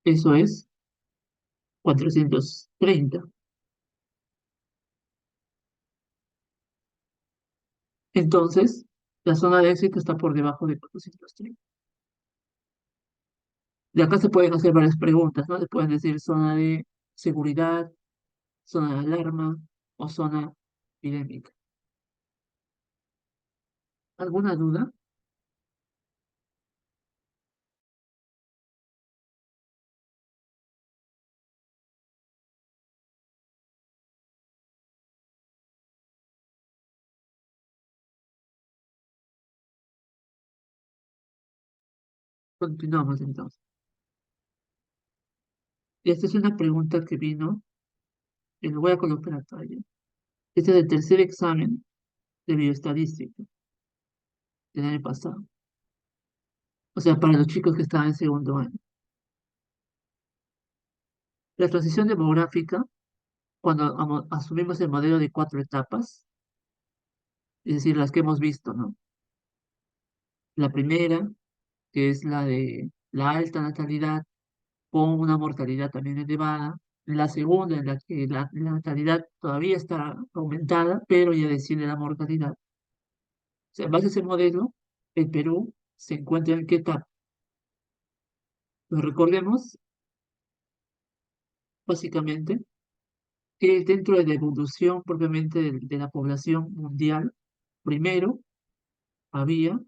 Eso es 430. Entonces, la zona de éxito está por debajo de 430. De acá se pueden hacer varias preguntas, ¿no? Se pueden decir zona de seguridad, zona de alarma o zona epidémica. ¿Alguna duda? Continuamos entonces. Y esta es una pregunta que vino, y lo voy a colocar acá ya. Este es el tercer examen de bioestadística del año pasado. O sea, para los chicos que estaban en segundo año. La transición demográfica, cuando asumimos el modelo de 4 etapas, es decir, las que hemos visto, ¿no? La primera, que es la de la alta natalidad con una mortalidad también elevada. La segunda, en la que la natalidad todavía está aumentada, pero ya desciende la mortalidad. O sea, en base a ese modelo, el Perú se encuentra en qué etapa. Pues recordemos, básicamente, que dentro de la evolución propiamente de la población mundial, primero había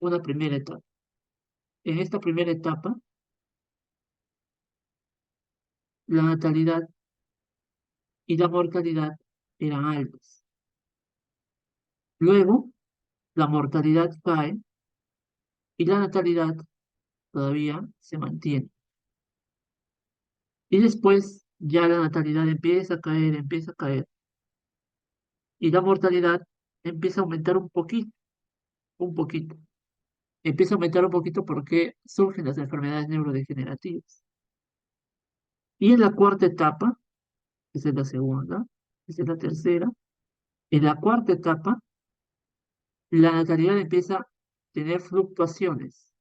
una primera etapa. En esta primera etapa, la natalidad y la mortalidad eran altas. Luego, la mortalidad cae y la natalidad todavía se mantiene. Y después ya la natalidad empieza a caer, empieza a caer. Y la mortalidad empieza a aumentar un poquito, un poquito. Empieza a aumentar un poquito porque surgen las enfermedades neurodegenerativas. Y en la cuarta etapa, esa es la segunda, esa es la tercera, en la cuarta etapa, la natalidad empieza a tener fluctuaciones.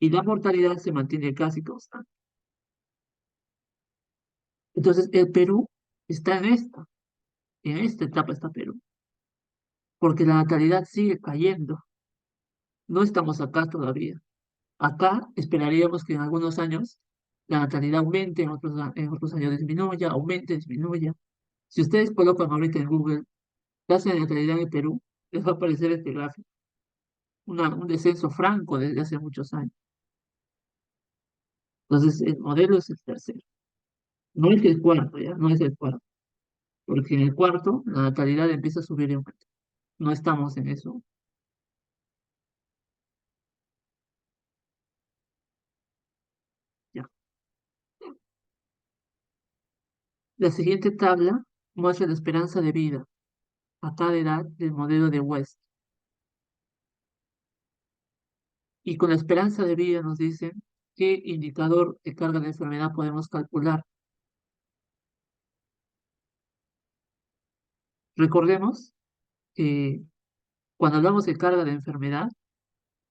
y la mortalidad se mantiene casi constante. Entonces, el Perú está en esta etapa está Perú, porque la natalidad sigue cayendo. No estamos acá todavía. Acá esperaríamos que en algunos años la natalidad aumente, en otros años disminuya, aumente, disminuya. Si ustedes colocan ahorita en Google tasa de natalidad en Perú, les va a aparecer este gráfico, un descenso franco desde hace muchos años. Entonces, el modelo es el tercero. No es el cuarto, ¿ya? No es el cuarto. Porque en el cuarto la natalidad empieza a subir y aumentar. No estamos en eso. Ya. La siguiente tabla muestra la esperanza de vida a cada edad del modelo de West. Y con la esperanza de vida nos dicen qué indicador de carga de enfermedad podemos calcular. Recordemos que cuando hablamos de carga de enfermedad,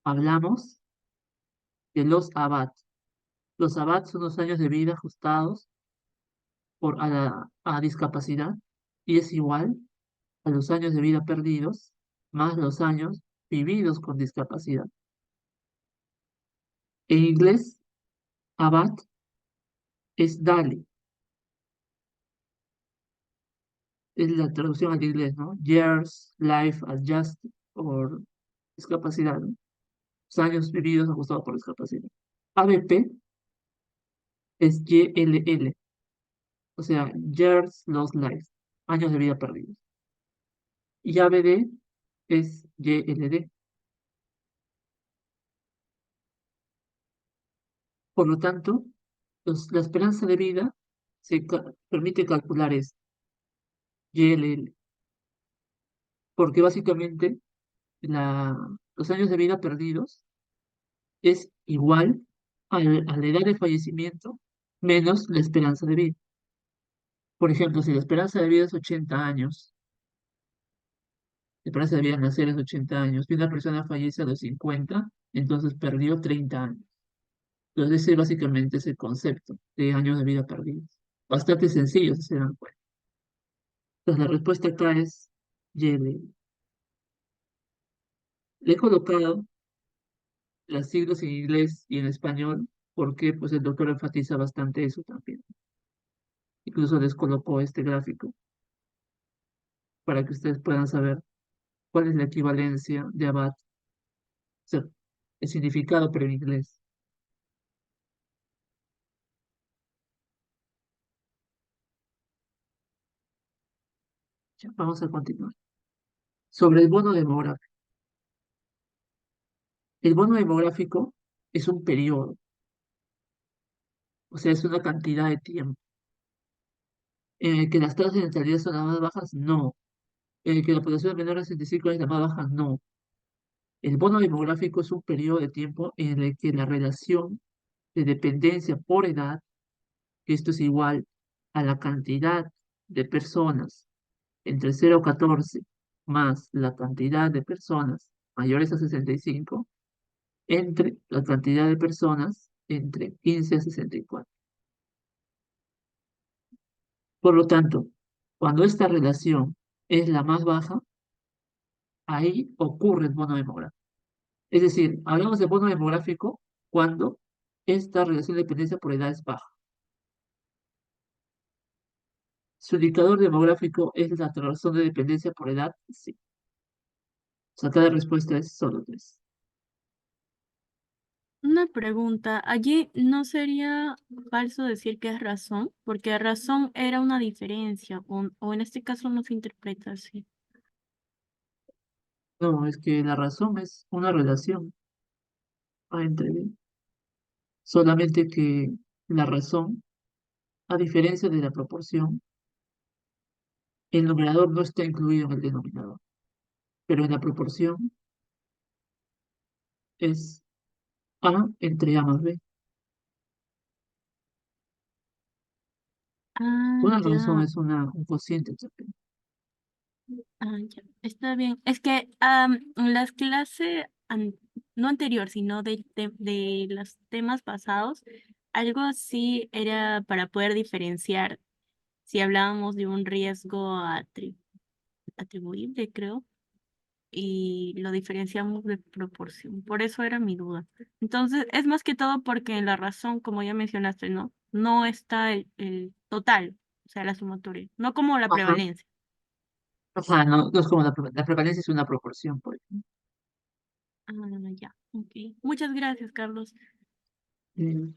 hablamos de los ABAT. Los ABAT son los años de vida ajustados a discapacidad y es igual a los años de vida perdidos más los años vividos con discapacidad. En inglés, ABAT es DALY, es la traducción al inglés, ¿no? Years, Life Adjusted, por discapacidad, ¿no? Los años vividos ajustados por discapacidad. ABP es YLL, o sea, Years Lost Life, años de vida perdidos. Y ABD es YLD. Por lo tanto, la esperanza de vida permite calcular esto, YLL, porque básicamente los años de vida perdidos es igual a la edad de fallecimiento menos la esperanza de vida. Por ejemplo, si la esperanza de vida es 80 años, la esperanza de vida al nacer es 80 años, y una persona fallece a los 50, entonces perdió 30 años. Entonces ese básicamente es el concepto de años de vida perdidos. Bastante sencillo, si se dan cuenta. Entonces la respuesta acá es YL. Le he colocado las siglas en inglés y en español porque pues el doctor enfatiza bastante eso también. Incluso les colocó este gráfico para que ustedes puedan saber cuál es la equivalencia de abad, o sea, el significado pero en inglés. Ya, vamos a continuar. Sobre el bono demográfico. El bono demográfico es un periodo, o sea, es una cantidad de tiempo. En el que las tasas de natalidad son las más bajas, no. En el que la población menor de 65 es la más baja, no. El bono demográfico es un periodo de tiempo en el que la relación de dependencia por edad, que esto es igual a la cantidad de personas entre 0 a 14 más la cantidad de personas mayores a 65 entre la cantidad de personas entre 15 a 64. Por lo tanto, cuando esta relación es la más baja, ahí ocurre el bono demográfico. Es decir, hablamos de bono demográfico cuando esta relación de dependencia por edad es baja. Su indicador demográfico es la razón de dependencia por edad, sí. O sea, cada respuesta es solo tres. Una pregunta, allí no sería falso decir que es razón, porque razón era una diferencia, o en este caso no se interpreta así. No, es que la razón es una relación entre solamente que la razón, a diferencia de la proporción, el numerador no está incluido en el denominador, pero en la proporción es A entre A más B. Ah, Una razón ya, es un cociente también. ya, está bien. Es que en las clases no anterior, sino de los temas pasados, algo así era para poder diferenciar si hablábamos de un riesgo atribuible, creo, y lo diferenciamos de proporción. Por eso era mi duda. Entonces, es más que todo porque en la razón, como ya mencionaste, ¿no? No está el total, o sea, la sumatoria, no como la Ajá. prevalencia. Ajá, no, no es como la prevalencia es una proporción, por ejemplo. Ah, ya, ok. Muchas gracias, Carlos. Eh,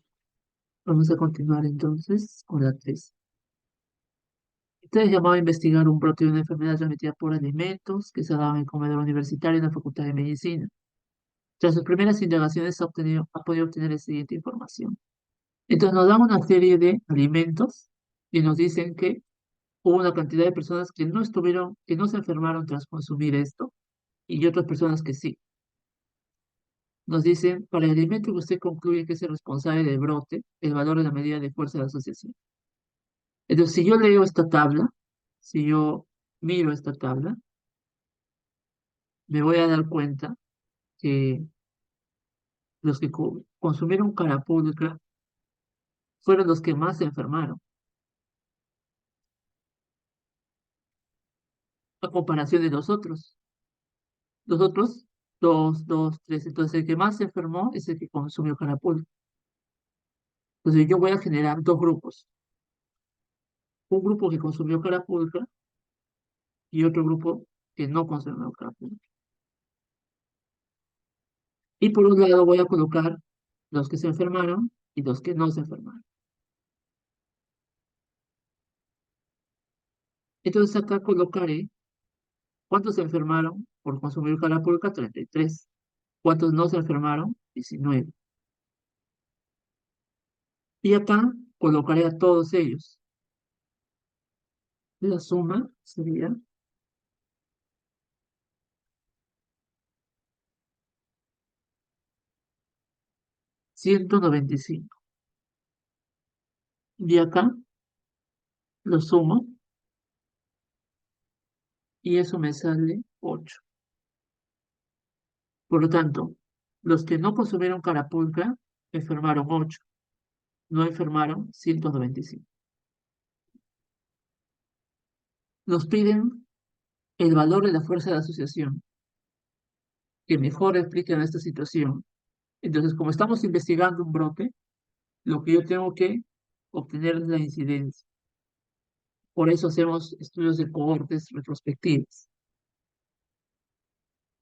Vamos a continuar entonces con la 3. Este es llamado a investigar un brote de una enfermedad transmitida por alimentos que se daba en el comedor universitario en la Facultad de Medicina. Tras sus primeras indagaciones ha podido obtener la siguiente información. Entonces nos dan una serie de alimentos y nos dicen que hubo una cantidad de personas que no estuvieron, que no se enfermaron tras consumir esto y otras personas que sí. Nos dicen, para el alimento que usted concluye que es el responsable del brote, el valor de la medida de fuerza de asociación. Entonces, si yo leo esta tabla, si yo miro esta tabla, me voy a dar cuenta que los que consumieron carapulcra fueron los que más se enfermaron, a comparación de los otros. Los otros, dos, dos, tres. Entonces, el que más se enfermó es el que consumió carapulcra. Entonces, yo voy a generar dos grupos. Un grupo que consumió carapulcra y otro grupo que no consumió carapulcra. Y por un lado voy a colocar los que se enfermaron y los que no se enfermaron. Entonces acá colocaré cuántos se enfermaron por consumir carapulcra, 33. Cuántos no se enfermaron, 19. Y acá colocaré a todos ellos. La suma sería 195. Y acá lo sumo y eso me sale 8. Por lo tanto, los que no consumieron carapulcra enfermaron 8, no enfermaron 195. Nos piden el valor de la fuerza de asociación que mejor expliquen esta situación. Entonces, como estamos investigando un brote, lo que yo tengo que obtener es la incidencia. Por eso hacemos estudios de cohortes retrospectivos.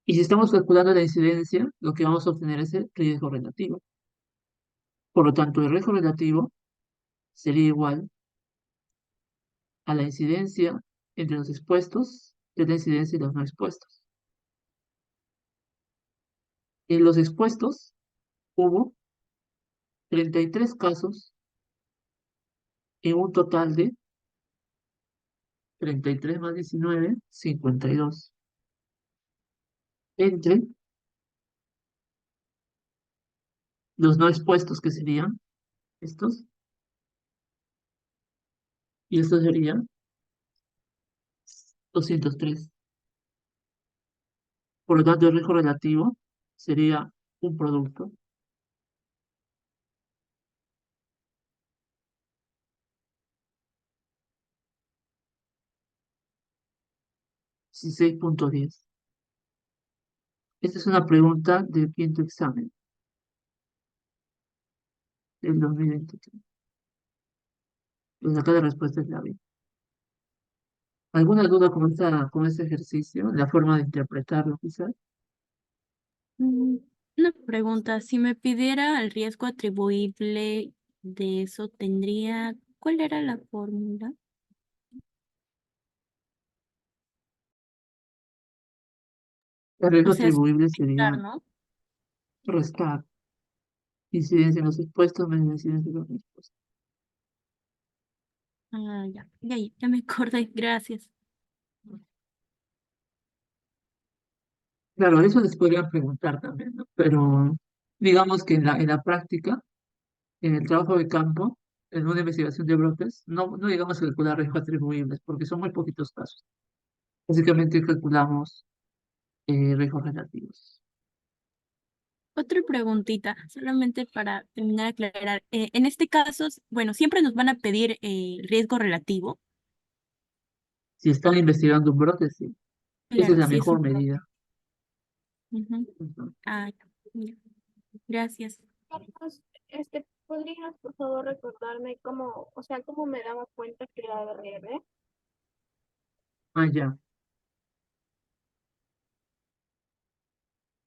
Y si estamos calculando la incidencia, lo que vamos a obtener es el riesgo relativo. Por lo tanto, el riesgo relativo sería igual a la incidencia entre los expuestos de la incidencia y los no expuestos. En los expuestos hubo 33 casos en un total de 33 más 19, 52. Entre los no expuestos, que serían estos, y estos serían 203. Por lo tanto, el riesgo relativo sería un producto 16.10. Esta es una pregunta del quinto examen del 2023. Pues acá la respuesta es la B. ¿Alguna duda con este ejercicio? ¿La forma de interpretarlo quizás? Mm, Una pregunta, si me pidiera el riesgo atribuible de eso, tendría, ¿cuál era la fórmula? El O riesgo sea, atribuible simplificar, sería ¿no? restar incidencia en los expuestos menos incidencia en los no expuestos. Ah, ya me acordé, gracias. Claro, eso les podrían preguntar también, ¿no? Pero digamos que en la práctica, en el trabajo de campo, en una investigación de brotes, no llegamos a calcular riesgos atribuibles porque son muy poquitos casos. Básicamente calculamos riesgos relativos. Otra preguntita, solamente para terminar de aclarar. En este caso, bueno, siempre nos van a pedir riesgo relativo. Si están investigando un brote, sí. Esa es Claro, la sí es mejor un... medida. Ujú. Ujú. Ah, ya. Gracias. Carlos, ¿podrías por favor recordarme cómo, o sea, cómo me daba cuenta que era RR? Ah, ya.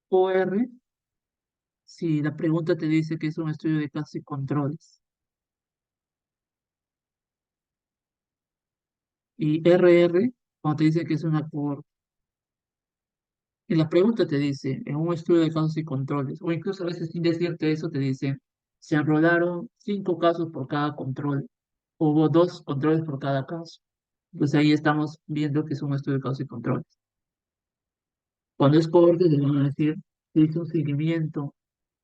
OR, si la pregunta te dice que es un estudio de casos y controles. Y RR, cuando te dice que es una cohorte. Y la pregunta te dice, en un estudio de casos y controles, o incluso a veces sin decirte eso, te dice, se enrolaron 5 casos por cada control, hubo 2 controles por cada caso. Entonces ahí estamos viendo que es un estudio de casos y controles. Cuando es cohorte, te van a decir, se hizo un seguimiento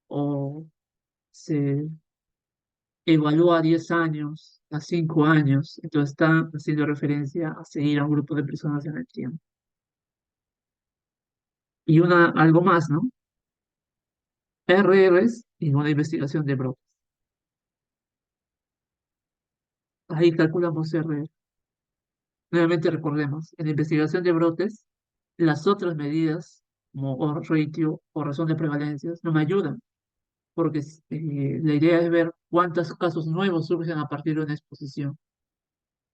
o se evalúa a 10 años, a 5 años, entonces está haciendo referencia a seguir a un grupo de personas en el tiempo. Y algo más, ¿no? RRs y una investigación de brotes. Ahí calculamos R. Nuevamente recordemos, en la investigación de brotes, las otras medidas, como odds ratio o razón de prevalencias, no me ayudan, porque la idea es ver cuántos casos nuevos surgen a partir de una exposición,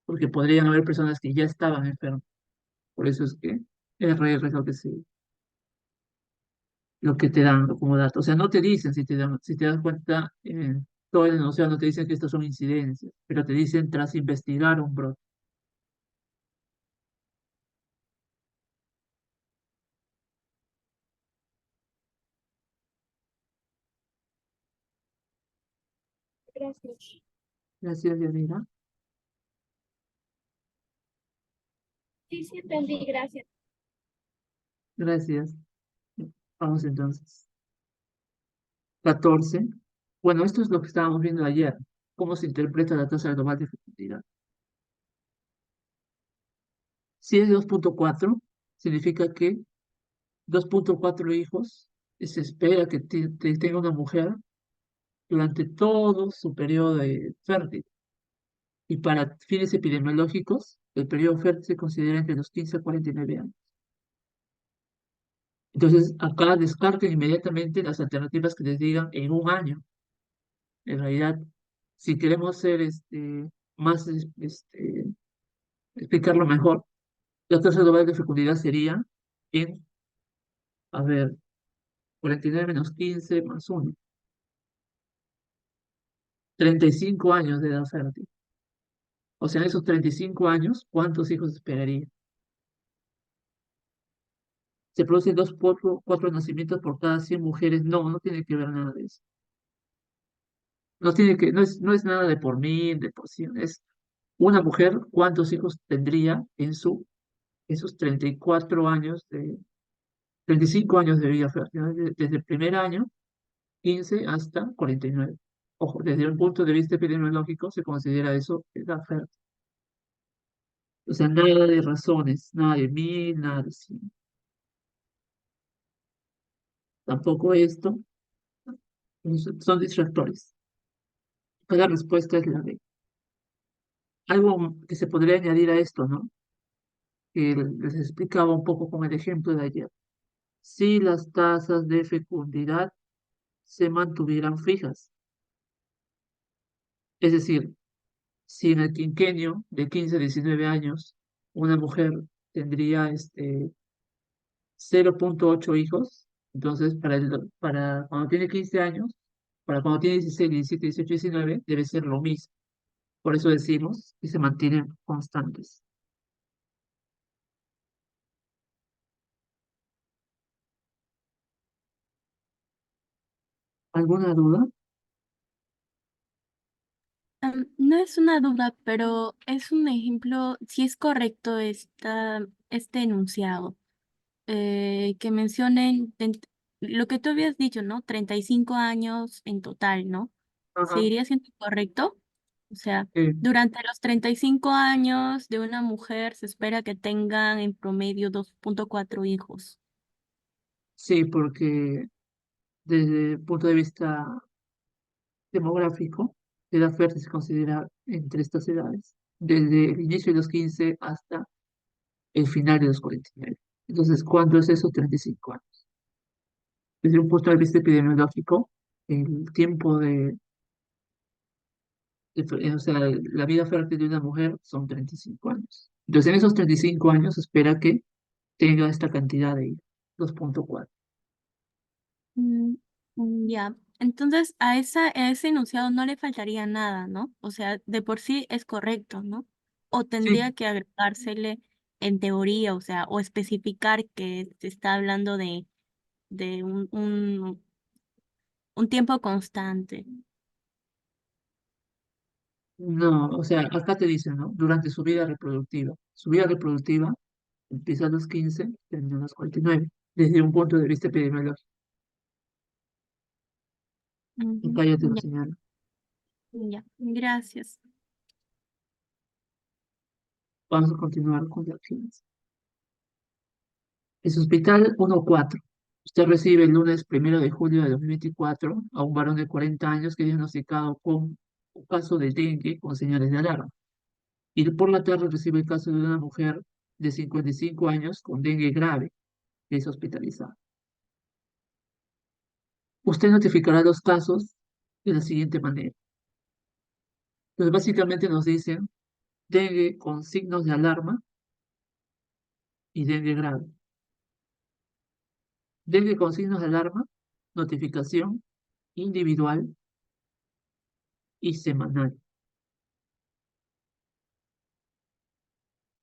porque podrían haber personas que ya estaban enfermas. Por eso es que RR es lo que te dan como datos. O sea, no te dicen, si te das cuenta, todo el enunciado no te dicen que estos son incidencias, pero te dicen tras investigar un brote. Gracias. Gracias, Yanira. Sí, sí, entendí, gracias. Gracias. Vamos entonces. 14. Bueno, esto es lo que estábamos viendo ayer. ¿Cómo se interpreta la tasa global de fecundidad? Si es 2,4, significa que 2,4 hijos se espera que tenga una mujer durante todo su periodo fértil. Y para fines epidemiológicos, el periodo fértil se considera entre los 15 a 49 años. Entonces, acá descarten inmediatamente las alternativas que les digan en un año. En realidad, si queremos ser más, explicarlo mejor, la tasa global de fecundidad sería en, a ver, 49 menos 15 más 1, 35 años de edad fértil. O sea, en esos 35 años, ¿cuántos hijos esperaría? ¿Se producen 4 nacimientos por cada 100 mujeres? No, no tiene que ver nada de eso. No es nada de por mil, de por cien. Es una mujer, ¿cuántos hijos tendría esos 34 años 35 años de vida fértil? ¿No? Desde el primer año, 15 hasta 49. Ojo, desde un punto de vista epidemiológico se considera eso edad fértil. O sea, nada de razones, nada de mil, nada de cien. Tampoco esto, son distractores. La respuesta es la B. Algo que se podría añadir a esto, ¿no? Que les explicaba un poco con el ejemplo de ayer. Si las tasas de fecundidad se mantuvieran fijas, es decir, si en el quinquenio de 15 a 19 años una mujer tendría 0,8 hijos, entonces para cuando tiene 15 años, para cuando tiene 16, 17, 18, 19, debe ser lo mismo. Por eso decimos que se mantienen constantes. ¿Alguna duda? No es una duda, pero es un ejemplo, si es correcto este enunciado, que mencionen lo que tú habías dicho, ¿no? 35 años en total, ¿no? Ajá. ¿Seguiría siendo correcto? O sea, Sí, durante los 35 años de una mujer se espera que tengan en promedio 2,4 hijos. sí, porque Desde el punto de vista demográfico, la edad fértil se considera entre estas edades, desde el inicio de los 15 hasta el final de los 49. Entonces, ¿cuánto es eso? 35 años. Desde un punto de vista epidemiológico, el tiempo o sea, la vida fértil de una mujer son 35 años. Entonces, en esos 35 años se espera que tenga esta cantidad de hijos, 2.4. Mm, ya, entonces a ese enunciado no le faltaría nada, ¿no? O sea, de por sí es correcto, ¿no? O tendría Sí, que agregársele en teoría, o sea, o especificar que se está hablando de un tiempo constante. no, o sea, acá te dicen, ¿no? Durante su vida reproductiva. Su vida reproductiva empieza a los 15, termina a los 49, desde un punto de vista epidemiológico. Ujú, Acá ya te lo ya, señalo. ya, gracias. Vamos a continuar con las acciones. En su hospital 1-4. Usted recibe el lunes 1 de julio de 2024 a un varón de 40 años que es diagnosticado con un caso de dengue con señales de alarma. Y por la tarde recibe el caso de una mujer de 55 años con dengue grave que es hospitalizada. Usted notificará los casos de la siguiente manera. Pues básicamente nos dicen dengue con signos de alarma y dengue grave. Dengue con signos de alarma, notificación individual y semanal.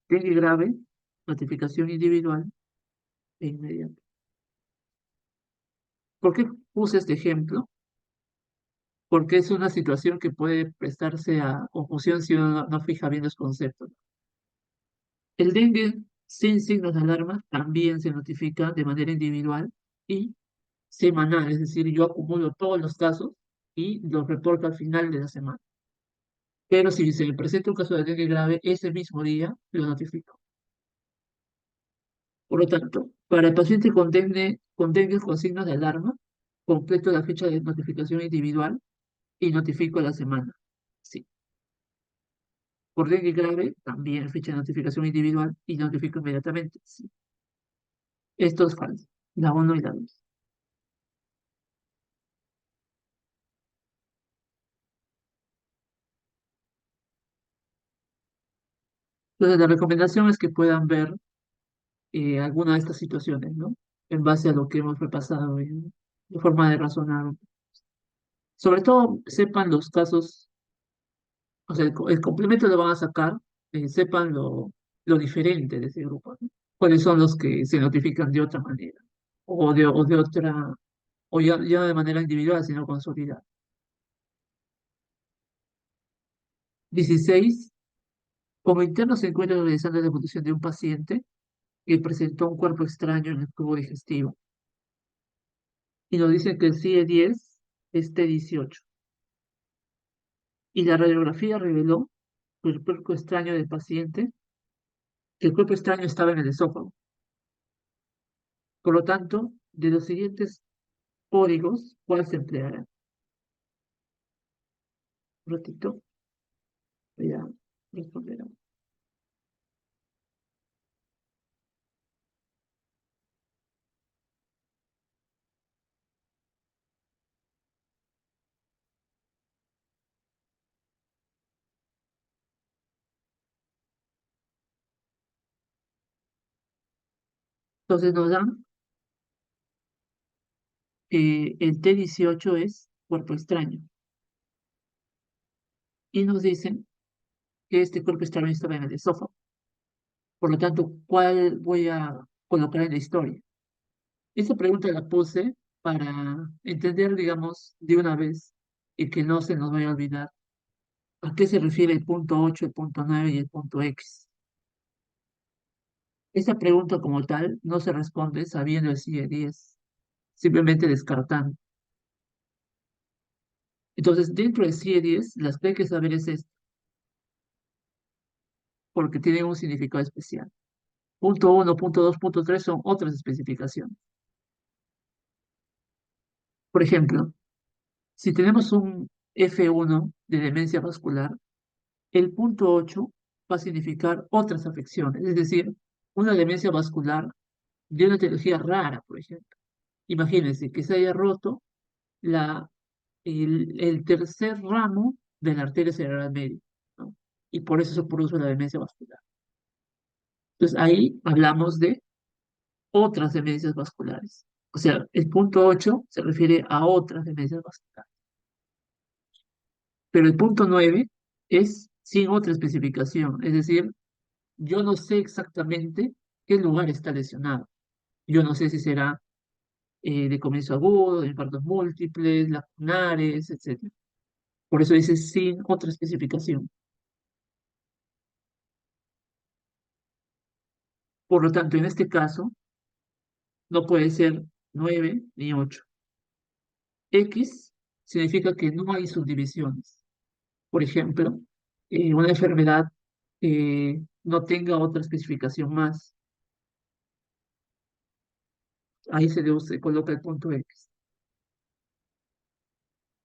Dengue grave, notificación individual e inmediata. ¿Por qué puse este ejemplo? Porque es una situación que puede prestarse a confusión si uno no fija bien los conceptos. El dengue sin signos de alarma también se notifica de manera individual y semanal, es decir, yo acumulo todos los casos y los reporto al final de la semana. Pero si se me presenta un caso de dengue grave, ese mismo día lo notifico. Por lo tanto, para el paciente con dengue con signos de alarma, completo la fecha de notificación individual y notifico la semana. Sí. Por dengue grave, también fecha de notificación individual y notifico inmediatamente. Sí. Esto es falso. La 1 y la 2. Entonces, la recomendación es que puedan ver alguna de estas situaciones, ¿no? En base a lo que hemos repasado de forma de razonar. Sobre todo, sepan los casos, o sea, el complemento lo van a sacar, sepan lo diferente de ese grupo, ¿no? Cuáles son los que se notifican de otra manera, o de otra, o ya no de manera individual, sino consolidada. 16. Como interno se encuentra realizando la evolución de un paciente que presentó un cuerpo extraño en el tubo digestivo. Y nos dice que el CIE-10 es T18. Y la radiografía reveló que el cuerpo extraño del paciente, que el cuerpo extraño estaba en el esófago. Por lo tanto, de los siguientes códigos, ¿cuál se empleará? Un ratito, voy a responder. Entonces nos dan el T18 es cuerpo extraño. Y nos dicen que este cuerpo extraño estaba en el esófago. Por lo tanto, ¿cuál voy a colocar en la historia? Esa pregunta la puse para entender, digamos, de una vez y que no se nos vaya a olvidar a qué se refiere el punto 8, el punto 9 y el punto X. Esta pregunta como tal no se responde sabiendo el CIE 10, simplemente descartando. Entonces, dentro del CIE 10, las que hay que saber es esto, porque tienen un significado especial. Punto 1, punto 2, punto 3 son otras especificaciones. Por ejemplo, si tenemos un F1 de demencia vascular, el punto 8 va a significar otras afecciones, es decir, una demencia vascular de una etiología rara, por ejemplo. Imagínense que se haya roto la, el tercer ramo de la arteria cerebral media, ¿no? Y por eso se produce la demencia vascular. Entonces ahí hablamos de otras demencias vasculares. O sea, el punto 8 se refiere a otras demencias vasculares. Pero el punto 9 es sin otra especificación, es decir, yo no sé exactamente qué lugar está lesionado. Yo no sé si será de comienzo agudo, de infartos múltiples, lacunares, etc. Por eso dice sin otra especificación. Por lo tanto, en este caso, no puede ser 9 ni 8. X significa que no hay subdivisiones. Por ejemplo, una enfermedad no tenga otra especificación más. Ahí se coloca el punto X.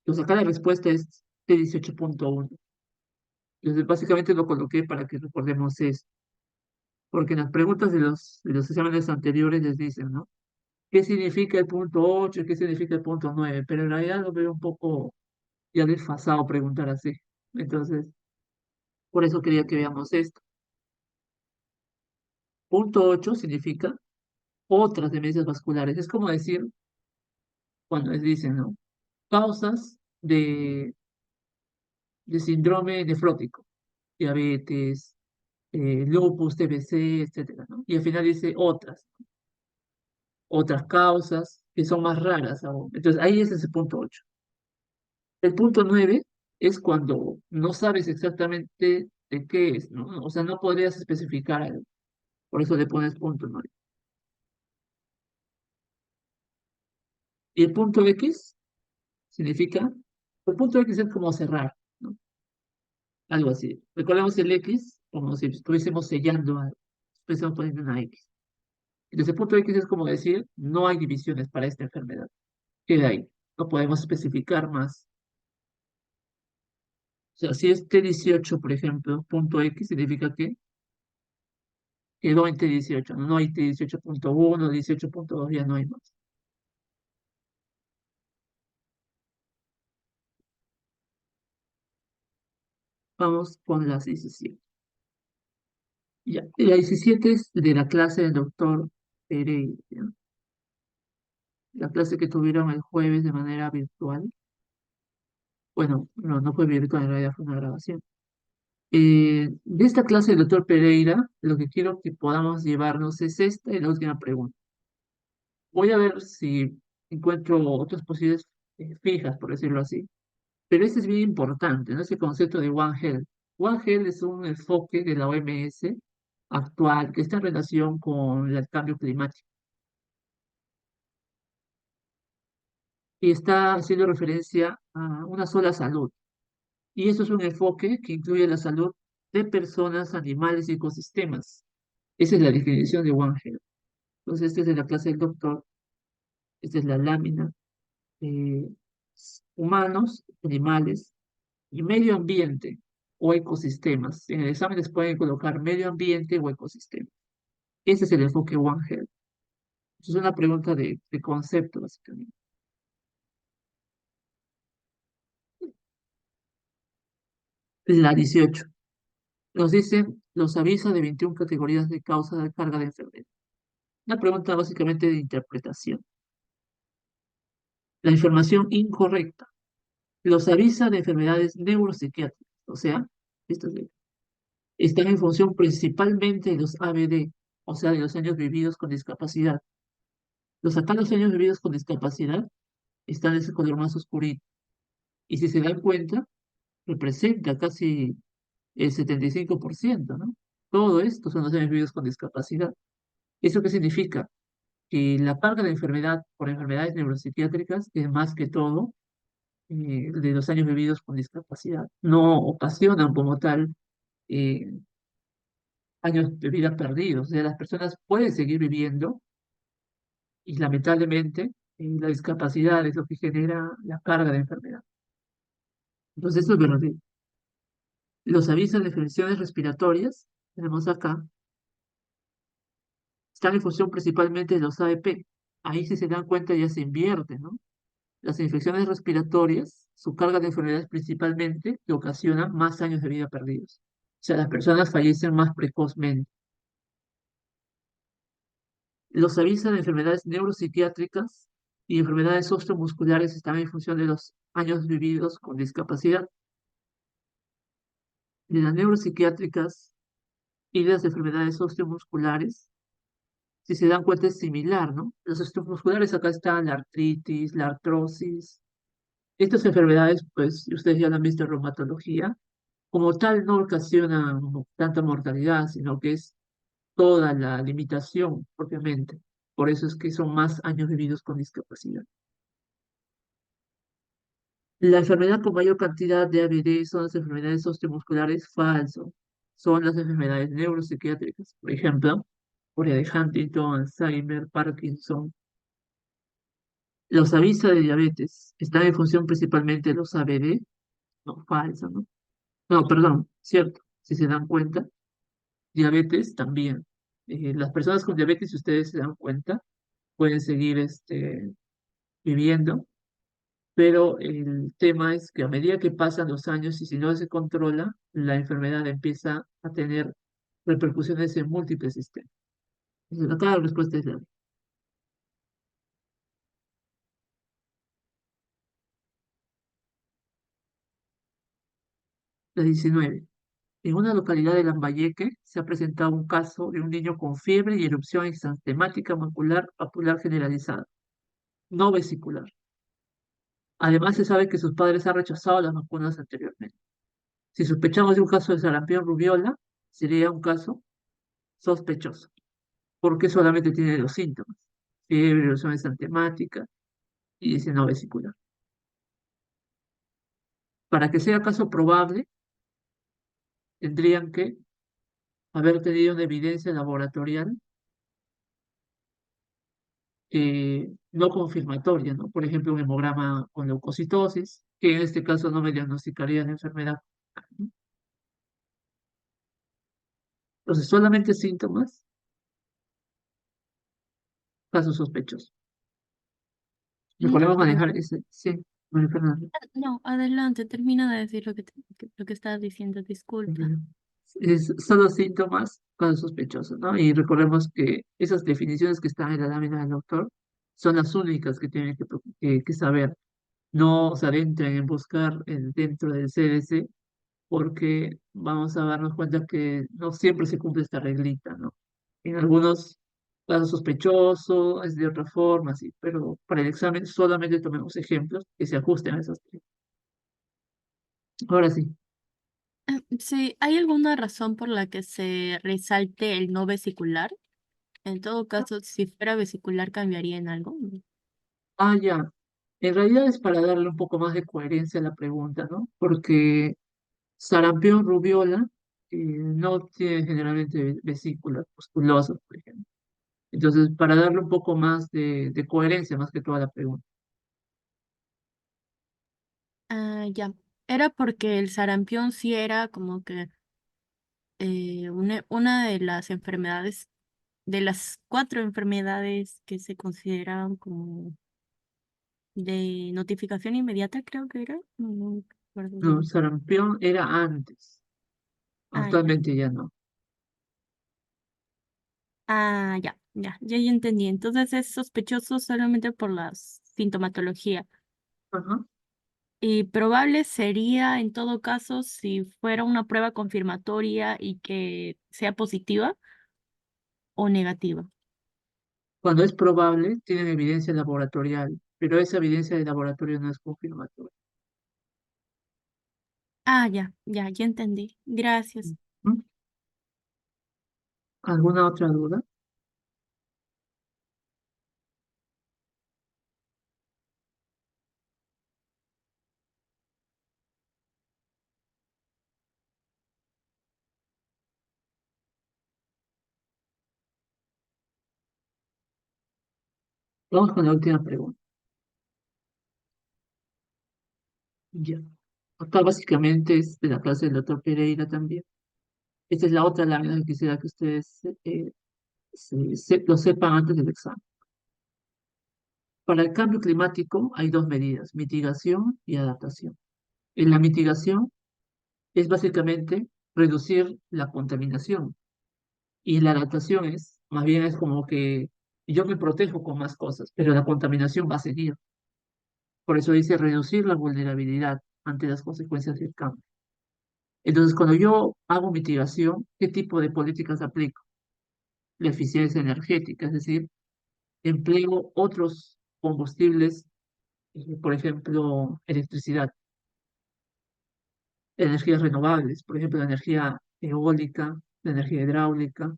Entonces acá la respuesta es T18.1. Entonces básicamente lo coloqué para que recordemos esto. Porque en las preguntas de los exámenes anteriores les dicen, ¿no? ¿Qué significa el punto 8? ¿Qué significa el punto 9? Pero en realidad lo veo un poco ya desfasado preguntar así. Entonces, por eso quería que veamos esto. Punto 8 significa otras demencias vasculares. Es como decir, cuando les dicen, ¿no? Causas de síndrome nefrótico, diabetes, lupus, TBC, etcétera, ¿no? Y al final dice otras causas que son más raras aún. Entonces, ahí es ese punto 8. El punto 9 es cuando no sabes exactamente de qué es, ¿no? O sea, no podrías especificar algo. Por eso le pones punto 9. Y el punto X significa, el punto X es como cerrar, ¿no? Algo así. Recordemos el X como si estuviésemos sellando algo. Estuviésemos poniendo una X. Entonces el punto X es como decir, no hay divisiones para esta enfermedad. Queda ahí. No podemos especificar más. O sea, si es T18, por ejemplo, punto X significa que quedó en T18. No hay T18.1, 18.2, ya no hay más. Vamos con las 17. Ya. Y la 17 es de la clase del doctor Pereira, ¿ya? La clase que tuvieron el jueves de manera virtual. Bueno, no, no fue virtual, en realidad fue una grabación. De esta clase del doctor Pereira, lo que quiero que podamos llevarnos es esta y la última pregunta. Voy a ver si encuentro otras posibles fijas, por decirlo así. Pero este es bien importante, ¿no? Ese concepto de One Health. One Health es un enfoque de la OMS actual que está en relación con el cambio climático y está haciendo referencia a una sola salud. Y eso es un enfoque que incluye la salud de personas, animales y ecosistemas. Esa es la definición de One Health. Entonces, esta es de la clase del doctor, esta es la lámina. eh, Humanos, animales y medio ambiente o ecosistemas. En el examen les pueden colocar medio ambiente o ecosistema. Ese es el enfoque One Health. Es una pregunta de concepto, básicamente. La 18. Nos dicen, los avisa de 21 categorías de causa de carga de enfermedad. Una pregunta básicamente de interpretación. La información incorrecta. Los avisa de enfermedades neuropsiquiátricas. O sea, estos están en función principalmente de los ABD, o sea, de los años vividos con discapacidad. Acá los años vividos con discapacidad están en ese color más oscurito. Y si se dan cuenta, representa casi el 75%, ¿no? Todo esto son los años vividos con discapacidad. ¿Eso qué significa? Que la carga de enfermedad por enfermedades neuropsiquiátricas es más que todo de los años vividos con discapacidad. No ocasionan como tal eh, años de vida perdidos. O sea, las personas pueden seguir viviendo y lamentablemente y la discapacidad es lo que genera la carga de enfermedad. Entonces, eso es verdadero. Los avisos de infecciones respiratorias, tenemos acá, están en función principalmente de los AEP. Ahí, si se dan cuenta, ya se invierte, ¿no? Las infecciones respiratorias, su carga de enfermedades principalmente, que ocasionan más años de vida perdidos. O sea, las personas fallecen más precozmente. Los avisos de enfermedades neuropsiquiátricas y enfermedades osteomusculares están en función de los años vividos con discapacidad. De las neuropsiquiátricas y de las enfermedades osteomusculares, si se dan cuenta, es similar, ¿no? Los osteomusculares acá están la artritis, la artrosis. Estas enfermedades, pues, ustedes ya lo han visto en reumatología, como tal no ocasionan tanta mortalidad, sino que es toda la limitación propiamente. Por eso es que son más años vividos con discapacidad. La enfermedad con mayor cantidad de ABD son las enfermedades osteomusculares falso. Son las enfermedades neuropsiquiátricas, por ejemplo, urea de Huntington, Alzheimer, Parkinson. Los avisos de diabetes están en función principalmente de los ABD, no, falso, ¿no? No, perdón, cierto, si se dan cuenta, diabetes también. Las personas con diabetes, si ustedes se dan cuenta, pueden seguir viviendo, pero el tema es que a medida que pasan los años y si no se controla, la enfermedad empieza a tener repercusiones en múltiples sistemas. Entonces, acá la respuesta es la 19. En una localidad de Lambayeque se ha presentado un caso de un niño con fiebre y erupción exantemática macular papular generalizada, no vesicular. Además, se sabe que sus padres han rechazado las vacunas anteriormente. Si sospechamos de un caso de sarampión rubiola, sería un caso sospechoso, porque solamente tiene los síntomas: fiebre, erupción exantemática y dice no vesicular. Para que sea caso probable, tendrían que haber tenido una evidencia laboratorial no confirmatoria, ¿no? Por ejemplo, un hemograma con leucocitosis, que en este caso no me diagnosticaría la enfermedad, ¿no? Entonces, solamente síntomas, caso sospechoso. Recordemos Perdón. manejar ese, sí, María Fernanda. No, adelante, termina de decir lo que estabas diciendo, disculpa. Ujú. Es solo síntomas, caso sospechoso, ¿no? Y recordemos que esas definiciones que están en la lámina del doctor son las únicas que tienen que saber. No se adentren en buscar dentro del CDC porque vamos a darnos cuenta que no siempre se cumple esta reglita, ¿no? En algunos casos sospechosos es de otra forma, sí, pero para el examen solamente tomemos ejemplos que se ajusten a esas tres. Ahora sí, Sí, ¿hay alguna razón por la que se resalte el no vesicular? En todo caso, si fuera vesicular, ¿cambiaría en algo? ya. En realidad es para darle un poco más de coherencia a la pregunta, ¿no? Porque sarampión, rubiola, no tiene generalmente vesículas musculosas, por ejemplo. Entonces, para darle un poco más de coherencia, más que toda la pregunta. Ah, ya. Era porque el sarampión sí era como que una de las enfermedades, de las 4 enfermedades que se consideraban como de notificación inmediata, creo que era. No recuerdo No, bien. sarampión era antes, Ah, ya. actualmente ya no. Ah, ya, ya entendí. Entonces es sospechoso solamente por la sintomatología. Ajá. Y probable sería, en todo caso, si fuera una prueba confirmatoria y que sea positiva o negativa. Cuando es probable, tienen evidencia laboratorial, pero esa evidencia de laboratorio no es confirmatoria. Ah, ya entendí. Gracias. ¿Mm? ¿Alguna otra duda? Vamos con la última pregunta. Ya. Acá básicamente es de la clase del doctor Pereira también. Esta es la otra lámina que quisiera que ustedes lo sepan antes del examen. Para el cambio climático hay dos medidas, mitigación y adaptación. En la mitigación es básicamente reducir la contaminación y la adaptación es, más bien es como que yo me protejo con más cosas, pero la contaminación va a seguir. Por eso dice reducir la vulnerabilidad ante las consecuencias del cambio. Entonces, cuando yo hago mitigación, ¿qué tipo de políticas aplico? La eficiencia energética, es decir, empleo otros combustibles, por ejemplo, electricidad, energías renovables, por ejemplo, la energía eólica, la energía hidráulica,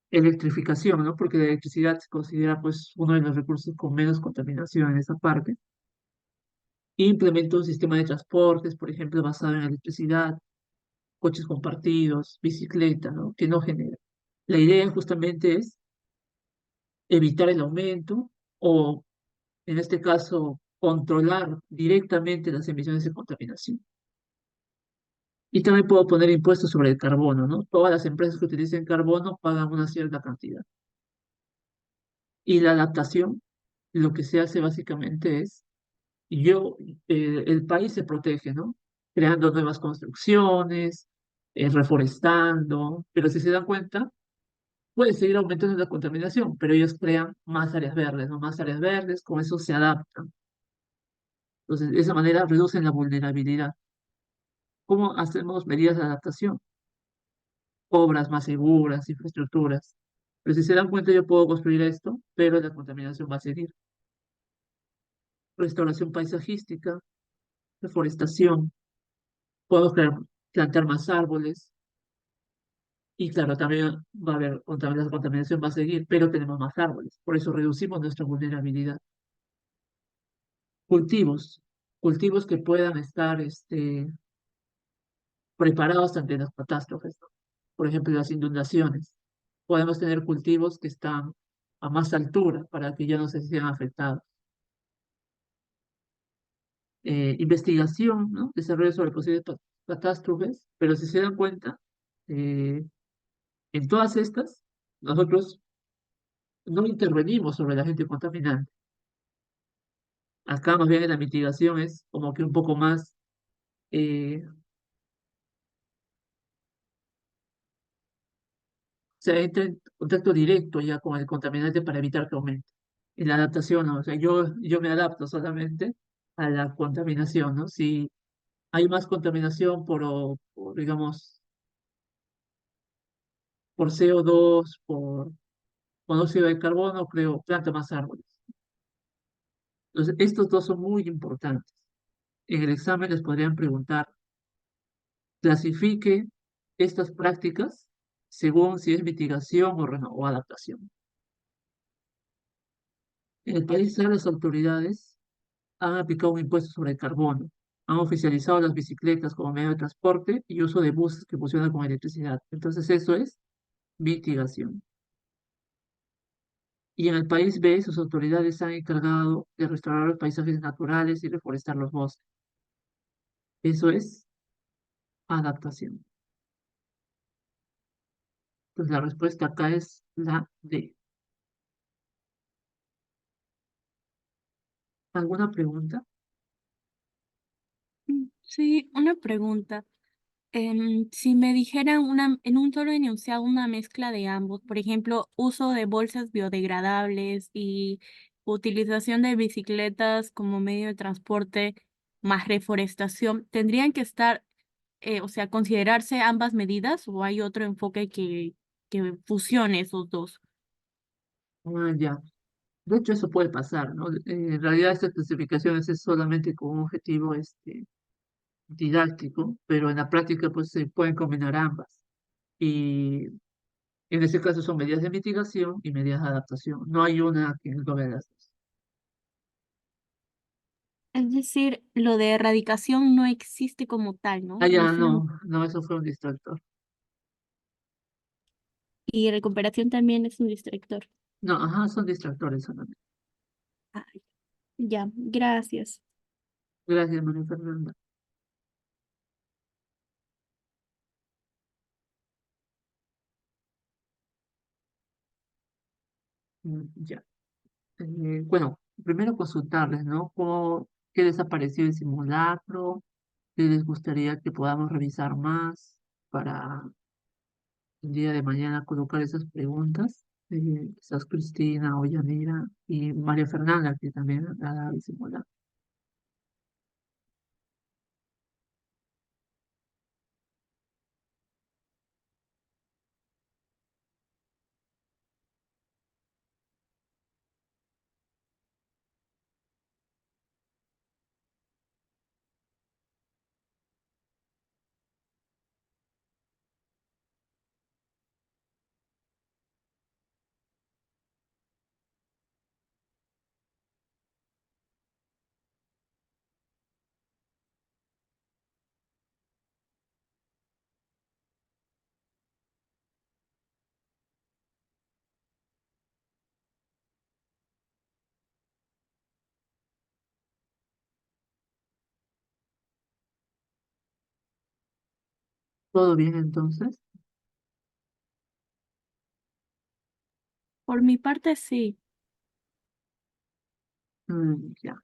electrificación, ¿no? Porque la electricidad se considera pues uno de los recursos con menos contaminación en esa parte. Implemento un sistema de transportes, por ejemplo, basado en electricidad, coches compartidos, bicicleta, ¿no? Que no genera. La idea justamente es evitar el aumento o, en este caso, controlar directamente las emisiones de contaminación. Y también puedo poner impuestos sobre el carbono, ¿no? Todas las empresas que utilicen carbono pagan una cierta cantidad. Y la adaptación, lo que se hace básicamente es, yo, el país se protege, ¿no? Creando nuevas construcciones, reforestando, pero si se dan cuenta, puede seguir aumentando la contaminación, pero ellos crean más áreas verdes, ¿no? Más áreas verdes, con eso se adaptan. Entonces, de esa manera reducen la vulnerabilidad. ¿Cómo hacemos medidas de adaptación? Obras más seguras, infraestructuras. Pero si se dan cuenta, yo puedo construir esto, pero la contaminación va a seguir. Restauración paisajística, reforestación, puedo plantar más árboles y claro, también va a haber, la contaminación va a seguir, pero tenemos más árboles. Por eso reducimos nuestra vulnerabilidad. Cultivos, cultivos que puedan estar preparados ante las catástrofes, ¿no? Por ejemplo, las inundaciones. Podemos tener cultivos que están a más altura para que ya no se sean afectados. Investigación, ¿no? Desarrollo sobre posibles catástrofes, pero si se dan cuenta, eh, en todas estas, nosotros no intervenimos sobre el agente contaminante. Acá más bien en la mitigación es como que un poco más, se entra en contacto directo ya con el contaminante para evitar que aumente. En la adaptación, ¿no? O sea, yo me adapto solamente a la contaminación, ¿no? Si hay más contaminación digamos, por CO2, por monóxido de carbono, creo, planta más árboles. Entonces, estos dos son muy importantes. En el examen les podrían preguntar, clasifique estas prácticas según si es mitigación o adaptación. En el país, las autoridades han aplicado un impuesto sobre el carbono, han oficializado las bicicletas como medio de transporte y uso de buses que funcionan con electricidad. Entonces, eso es mitigación. Y en el país B, sus autoridades se han encargado de restaurar los paisajes naturales y reforestar los bosques. Eso es adaptación. Entonces, la respuesta acá es la D. ¿Alguna pregunta? Sí, una pregunta. Si me dijeran en un solo enunciado una mezcla de ambos, por ejemplo, uso de bolsas biodegradables y utilización de bicicletas como medio de transporte más reforestación, ¿tendrían que estar, o sea, considerarse ambas medidas o hay otro enfoque que fusione esos dos? Ah, ya. De hecho, eso puede pasar, ¿no? En realidad, esta clasificación es solamente con un objetivo didáctico, pero en la práctica, pues se pueden combinar ambas. Y en este caso son medidas de mitigación y medidas de adaptación. No hay una que englobe las dos. Es decir, lo de erradicación no existe como tal, ¿no? Ah, No ya, es una... no, no, eso fue un distractor. Y recuperación también es un distractor. No, ajá, son distractores solamente. Ah, ya, gracias. Gracias, María Fernanda. Ya. Bueno, primero consultarles, ¿no? ¿Qué les ha parecido el simulacro? ¿Qué les gustaría que podamos revisar más para el día de mañana colocar esas preguntas? Quizás Cristina o Yanira y María Fernanda, que también ha dado el simulacro. ¿Todo bien entonces? Por mi parte, sí. Ya.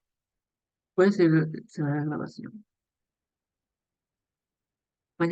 Puede ser, se va la grabación.